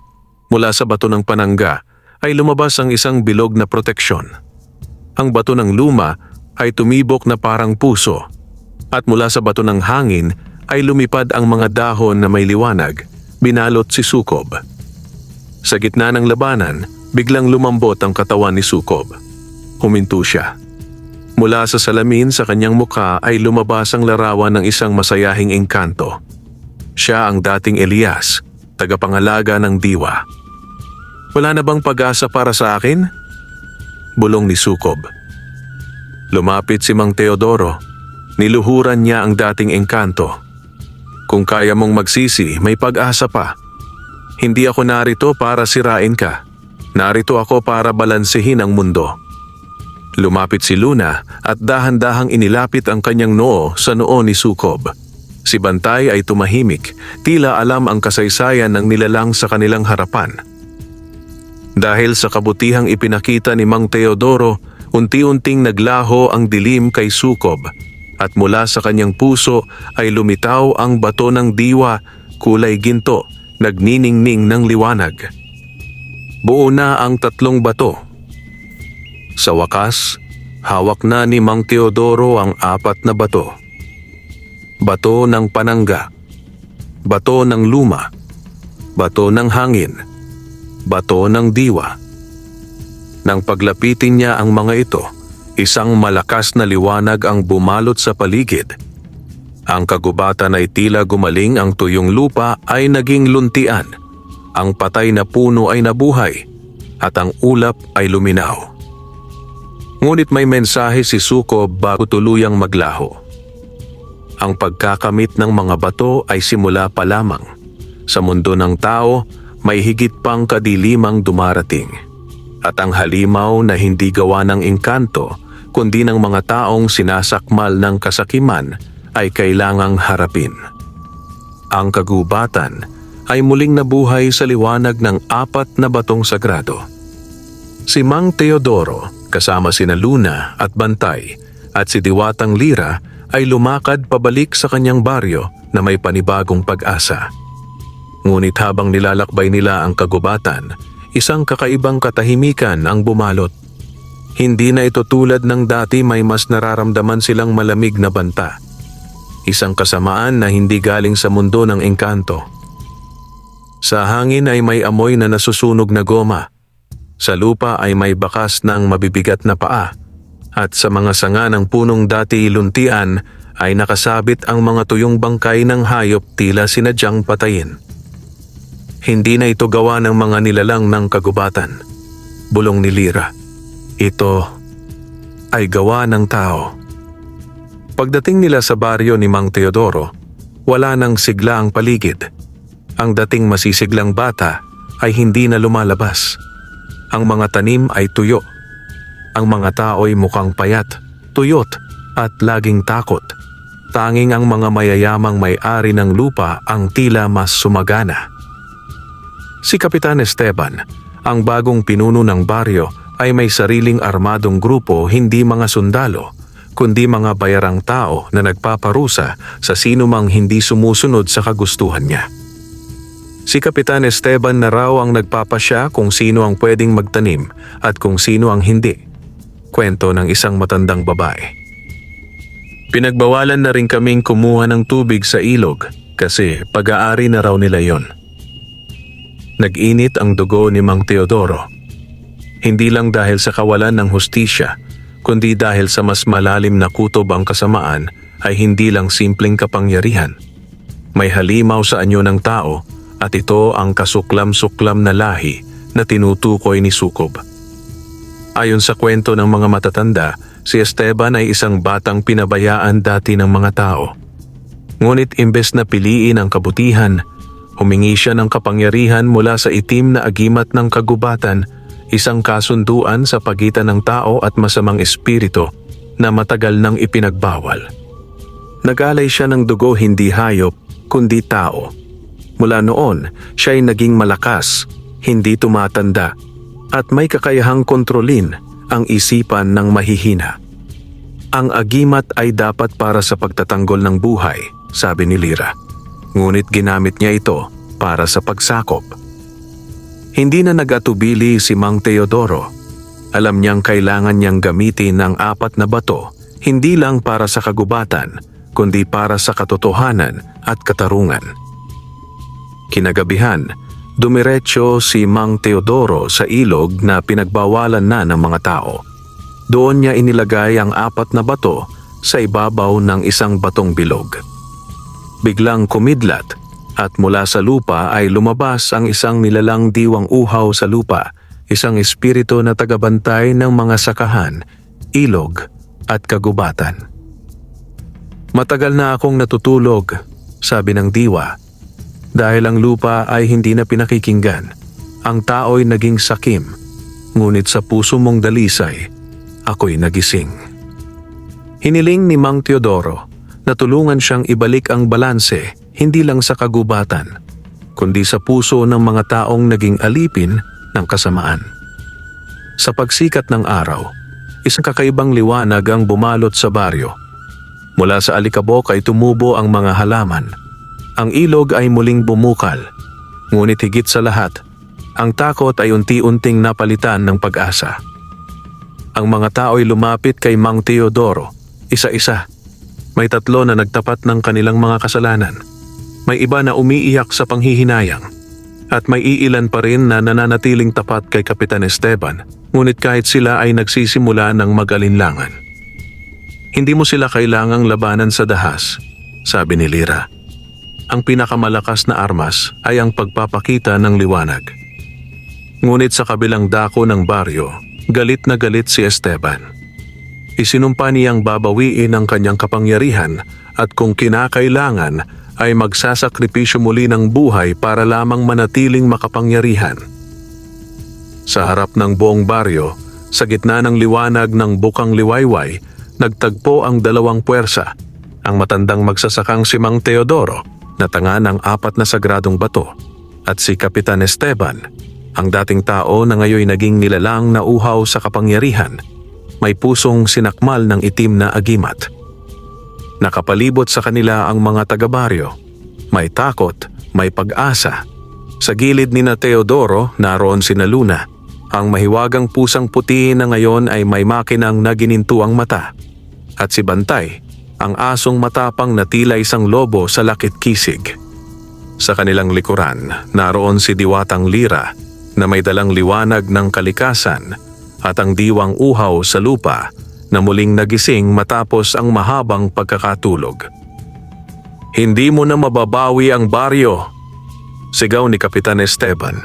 Mula sa bato ng panangga ay lumabas ang isang bilog na proteksyon. Ang bato ng luma ay tumibok na parang puso at mula sa bato ng hangin ay lumipad ang mga dahon na may liwanag, binalot si Sukob. Sa gitna ng labanan, biglang lumambot ang katawan ni Sukob. Huminto siya. Mula sa salamin sa kanyang mukha ay lumabas ang larawan ng isang masayahing engkanto. Siya ang dating Elias, tagapangalaga ng diwa. Wala na bang pag-asa para sa akin? Bulong ni Sukob. Lumapit si Mang Teodoro. Niluhuran niya ang dating engkanto. Kung kaya mong magsisi, may pag-asa pa. Hindi ako narito para sirain ka. Narito ako para balansehin ang mundo. Lumapit si Luna at dahan-dahang inilapit ang kanyang noo sa noo ni Sukob. Si Bantay ay tumahimik, tila alam ang kasaysayan ng nilalang sa kanilang harapan. Dahil sa kabutihang ipinakita ni Mang Teodoro, unti-unting naglaho ang dilim kay Sukob at mula sa kanyang puso ay lumitaw ang bato ng diwa, kulay ginto, nagniningning ng liwanag. Buo na ang 3 bato. Sa wakas, hawak na ni Mang Teodoro ang 4 na bato. Bato ng panangga, bato ng luma, bato ng hangin, bato ng diwa. Nang paglapitin niya ang mga ito, isang malakas na liwanag ang bumalot sa paligid. Ang kagubatan ay tila gumaling, ang tuyong lupa ay naging luntian, ang patay na puno ay nabuhay, at ang ulap ay luminaw. Ngunit may mensahe si Sukob bago tuluyang maglaho. Ang pagkakamit ng mga bato ay simula pa lamang. Sa mundo ng tao, may higit pang kadilimang dumarating. At ang halimaw na hindi gawa ng engkanto, kundi ng mga taong sinasakmal ng kasakiman, ay kailangang harapin. Ang kagubatan ay muling nabuhay sa liwanag ng 4 na batong sagrado. Si Mang Teodoro, kasama sina Luna at Bantay, at si Diwatang Lira, ay lumakad pabalik sa kanyang baryo na may panibagong pag-asa. Ngunit habang nilalakbay nila ang kagubatan, isang kakaibang katahimikan ang bumalot. Hindi na ito tulad ng dati, may mas nararamdaman silang malamig na banta. Isang kasamaan na hindi galing sa mundo ng engkanto. Sa hangin ay may amoy na nasusunog na goma. Sa lupa ay may bakas ng mabibigat na paa. At sa mga sanga ng punong dati luntian ay nakasabit ang mga tuyong bangkay ng hayop, tila sinadyang patayin. Hindi na ito gawa ng mga nilalang ng kagubatan. Bulong ni Lira. Ito ay gawa ng tao. Pagdating nila sa baryo ni Mang Teodoro, wala nang sigla ang paligid. Ang dating masisiglang bata ay hindi na lumalabas. Ang mga tanim ay tuyo. Ang mga tao'y mukhang payat, tuyot at laging takot. Tanging ang mga mayayamang may-ari ng lupa ang tila mas sumagana. Si Kapitan Esteban, ang bagong pinuno ng baryo, ay may sariling armadong grupo, hindi mga sundalo, kundi mga bayarang tao na nagpaparusa sa sino mang hindi sumusunod sa kagustuhan niya. Si Kapitan Esteban na raw ang nagpapasya kung sino ang pwedeng magtanim at kung sino ang hindi. Kwento ng isang matandang babae. Pinagbawalan na rin kaming kumuha ng tubig sa ilog kasi pag-aari na raw nila yon. Nag-init ang dugo ni Mang Teodoro. Hindi lang dahil sa kawalan ng hustisya, kundi dahil sa mas malalim na kutob ang kasamaan ay hindi lang simpleng kapangyarihan. May halimaw sa anyo ng tao at ito ang kasuklam-suklam na lahi na tinutukoy ni Sukob. Ayon sa kwento ng mga matatanda, si Esteban ay isang batang pinabayaan dati ng mga tao. Ngunit imbes na piliin ang kabutihan, humingi siya ng kapangyarihan mula sa itim na agimat ng kagubatan, isang kasunduan sa pagitan ng tao at masamang espiritu na matagal nang ipinagbawal. Nag-alay siya ng dugo hindi hayop, kundi tao. Mula noon, siya ay naging malakas, hindi tumatanda, at may kakayahang kontrolin ang isipan ng mahihina. Ang agimat ay dapat para sa pagtatanggol ng buhay, sabi ni Lira. Ngunit ginamit niya ito para sa pagsakop. Hindi na nag-atubili si Mang Teodoro. Alam niyang kailangan niyang gamitin ang 4 na bato, hindi lang para sa kagubatan, kundi para sa katotohanan at katarungan. Kinagabihan, dumiretso si Mang Teodoro sa ilog na pinagbawalan na ng mga tao. Doon niya inilagay ang 4 na bato sa ibabaw ng isang batong bilog. Biglang kumidlat at mula sa lupa ay lumabas ang isang nilalang diwang uhaw sa lupa, isang espiritu na tagabantay ng mga sakahan, ilog at kagubatan. Matagal na akong natutulog, sabi ng diwa. Dahil ang lupa ay hindi na pinakikinggan, ang tao'y naging sakim, ngunit sa puso mong dalisay, ako'y nagising. Hiniling ni Mang Teodoro na tulungan siyang ibalik ang balanse, hindi lang sa kagubatan, kundi sa puso ng mga taong naging alipin ng kasamaan. Sa pagsikat ng araw, isang kakaibang liwanag ang bumalot sa baryo. Mula sa alikabok ay tumubo ang mga halaman. Ang ilog ay muling bumukal, ngunit higit sa lahat, ang takot ay unti-unting napalitan ng pag-asa. Ang mga tao'y lumapit kay Mang Teodoro, isa-isa. May 3 na nagtapat ng kanilang mga kasalanan. May iba na umiiyak sa panghihinayang. At may iilan pa rin na nananatiling tapat kay Kapitan Esteban, ngunit kahit sila ay nagsisimula ng mag-alinlangan. Hindi mo sila kailangang labanan sa dahas, sabi ni Lira. Ang pinakamalakas na armas ay ang pagpapakita ng liwanag. Ngunit sa kabilang dako ng baryo, galit na galit si Esteban. Isinumpa niyang babawiin ang kanyang kapangyarihan at kung kinakailangan ay magsasakripisyo muli ng buhay para lamang manatiling makapangyarihan. Sa harap ng buong baryo, sa gitna ng liwanag ng bukang liwayway, nagtagpo ang 2 puwersa, ang matandang magsasakang si Mang Teodoro na tanga ng 4 na sagradong bato at si Kapitan Esteban, ang dating tao na ngayon naging nilalang na uhaw sa kapangyarihan, may pusong sinakmal ng itim na agimat. Nakapalibot sa kanila ang mga taga-baryo. May takot, may pag-asa. Sa gilid ni na Teodoro, naroon si Luna, ang mahiwagang pusang puti na ngayon ay may makinang naginintuang mata. At si Bantay, ang asong matapang na tila isang lobo sa lakit-kisig. Sa kanilang likuran, naroon si Diwatang Lira na may dalang liwanag ng kalikasan at ang diwang uhaw sa lupa na muling nagising matapos ang mahabang pagkakatulog. Hindi mo na mababawi ang baryo, sigaw ni Kapitan Esteban.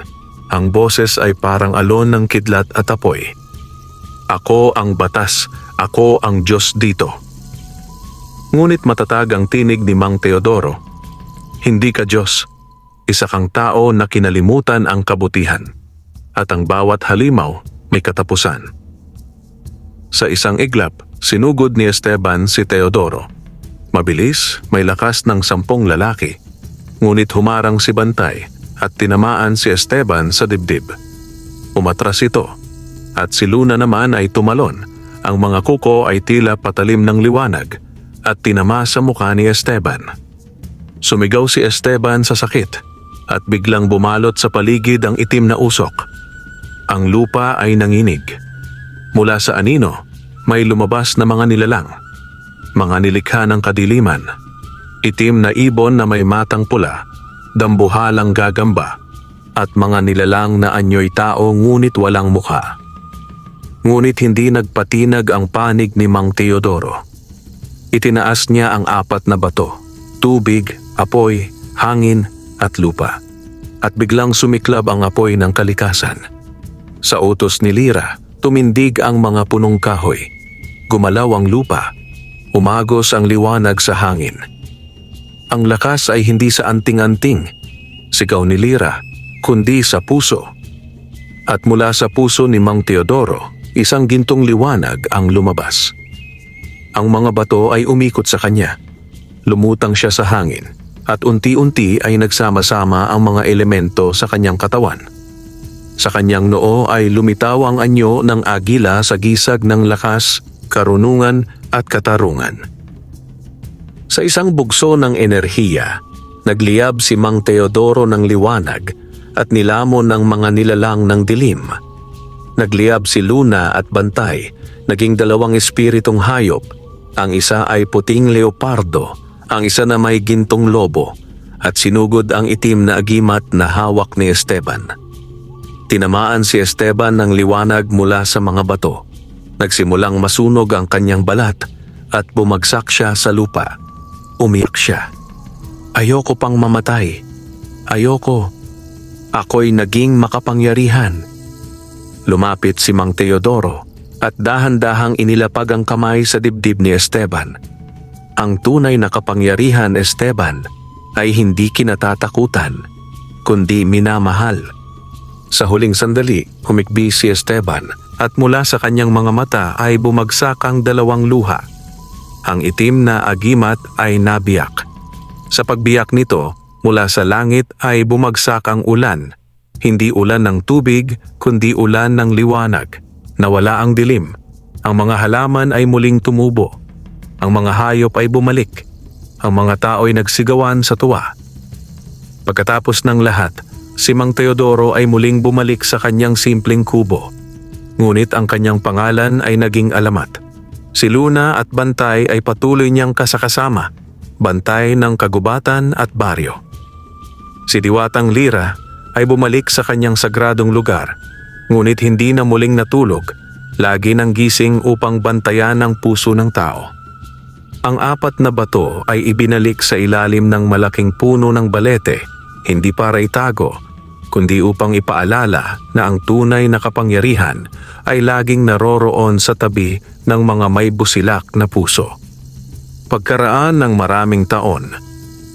Ang boses ay parang alon ng kidlat at apoy. Ako ang batas, ako ang Diyos dito. Ngunit matatag ang tinig ni Mang Teodoro. Hindi ka Diyos, isa kang tao na kinalimutan ang kabutihan, at ang bawat halimaw may katapusan. Sa isang iglap, Sinugod ni Esteban si Teodoro. Mabilis, may lakas ng 10 lalaki. Ngunit humarang si Bantay at tinamaan si Esteban sa dibdib. Umatras ito at si Luna naman ay tumalon. Ang mga kuko ay tila patalim ng liwanag at tinama sa mukha ni Esteban. Sumigaw si Esteban sa sakit at biglang bumalot sa paligid ang itim na usok. Ang lupa ay nanginig. Mula sa anino, may lumabas na mga nilalang. Mga nilikha ng kadiliman. Itim na ibon na may matang pula, dambuhalang gagamba, at mga nilalang na anyo'y tao ngunit walang mukha. Ngunit hindi nagpatinag ang panig ni Mang Teodoro. Itinaas niya ang 4 na bato, tubig, apoy, hangin at lupa. At biglang sumiklab ang apoy ng kalikasan. Sa utos ni Lira, tumindig ang mga punong kahoy. Gumalaw ang lupa. Umagos ang liwanag sa hangin. Ang lakas ay hindi sa anting-anting, sigaw ni Lira, kundi sa puso. At mula sa puso ni Mang Teodoro, isang gintong liwanag ang lumabas. Ang mga bato ay umikot sa kanya. Lumutang siya sa hangin at unti-unti ay nagsama-sama ang mga elemento sa kanyang katawan. Sa kanyang noo ay lumitaw ang anyo ng agila sa gisag ng lakas, karunungan at katarungan. Sa isang bugso ng enerhiya, nagliyab si Mang Teodoro ng liwanag at nilamon ng mga nilalang ng dilim. Nagliyab si Luna at Bantay, naging 2 espiritong hayop. Ang isa ay puting leopardo, ang isa na may gintong lobo, at sinugod ang itim na agimat na hawak ni Esteban. Tinamaan si Esteban ng liwanag mula sa mga bato. Nagsimulang masunog ang kanyang balat at bumagsak siya sa lupa. Umiyak siya. Ayoko pang mamatay. Ayoko. Ako'y naging makapangyarihan. Lumapit si Mang Teodoro at dahan-dahang inilapag ang kamay sa dibdib ni Esteban. Ang tunay na kapangyarihan, Esteban, ay hindi kinatatakutan, kundi minamahal. Sa huling sandali, humikbi si Esteban at mula sa kanyang mga mata ay bumagsak ang 2 luha. Ang itim na agimat ay nabiyak. Sa pagbiyak nito, mula sa langit ay bumagsak ang ulan. Hindi ulan ng tubig, kundi ulan ng liwanag. Nawala ang dilim. Ang mga halaman ay muling tumubo. Ang mga hayop ay bumalik. Ang mga tao ay nagsigawan sa tuwa. Pagkatapos ng lahat, si Mang Teodoro ay muling bumalik sa kanyang simpleng kubo. Ngunit ang kanyang pangalan ay naging alamat. Si Luna at Bantay ay patuloy niyang kasakasama, bantay ng kagubatan at baryo. Si Diwatang Lira ay bumalik sa kanyang sagradong lugar, ngunit hindi na muling natulog, lagi nang gising upang bantayan ang puso ng tao. Ang 4 na bato ay ibinalik sa ilalim ng malaking puno ng balete, hindi para itago, kundi upang ipaalala na ang tunay na kapangyarihan ay laging naroroon sa tabi ng mga may busilak na puso. Pagkaraan ng maraming taon,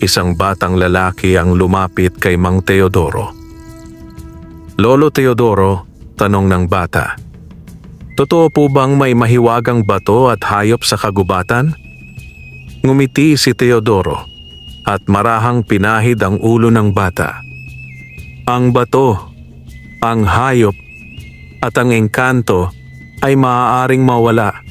isang batang lalaki ang lumapit kay Mang Teodoro. Lolo Teodoro, tanong ng bata, totoo po bang may mahiwagang bato at hayop sa kagubatan? Ngumiti si Teodoro at marahang pinahid ang ulo ng bata. Ang bato, ang hayop, at ang engkanto ay maaaring mawala.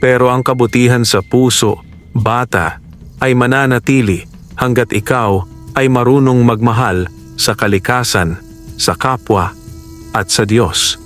Pero ang kabutihan sa puso, bata, ay mananatili hanggat ikaw ay marunong magmahal sa kalikasan, sa kapwa, at sa Diyos.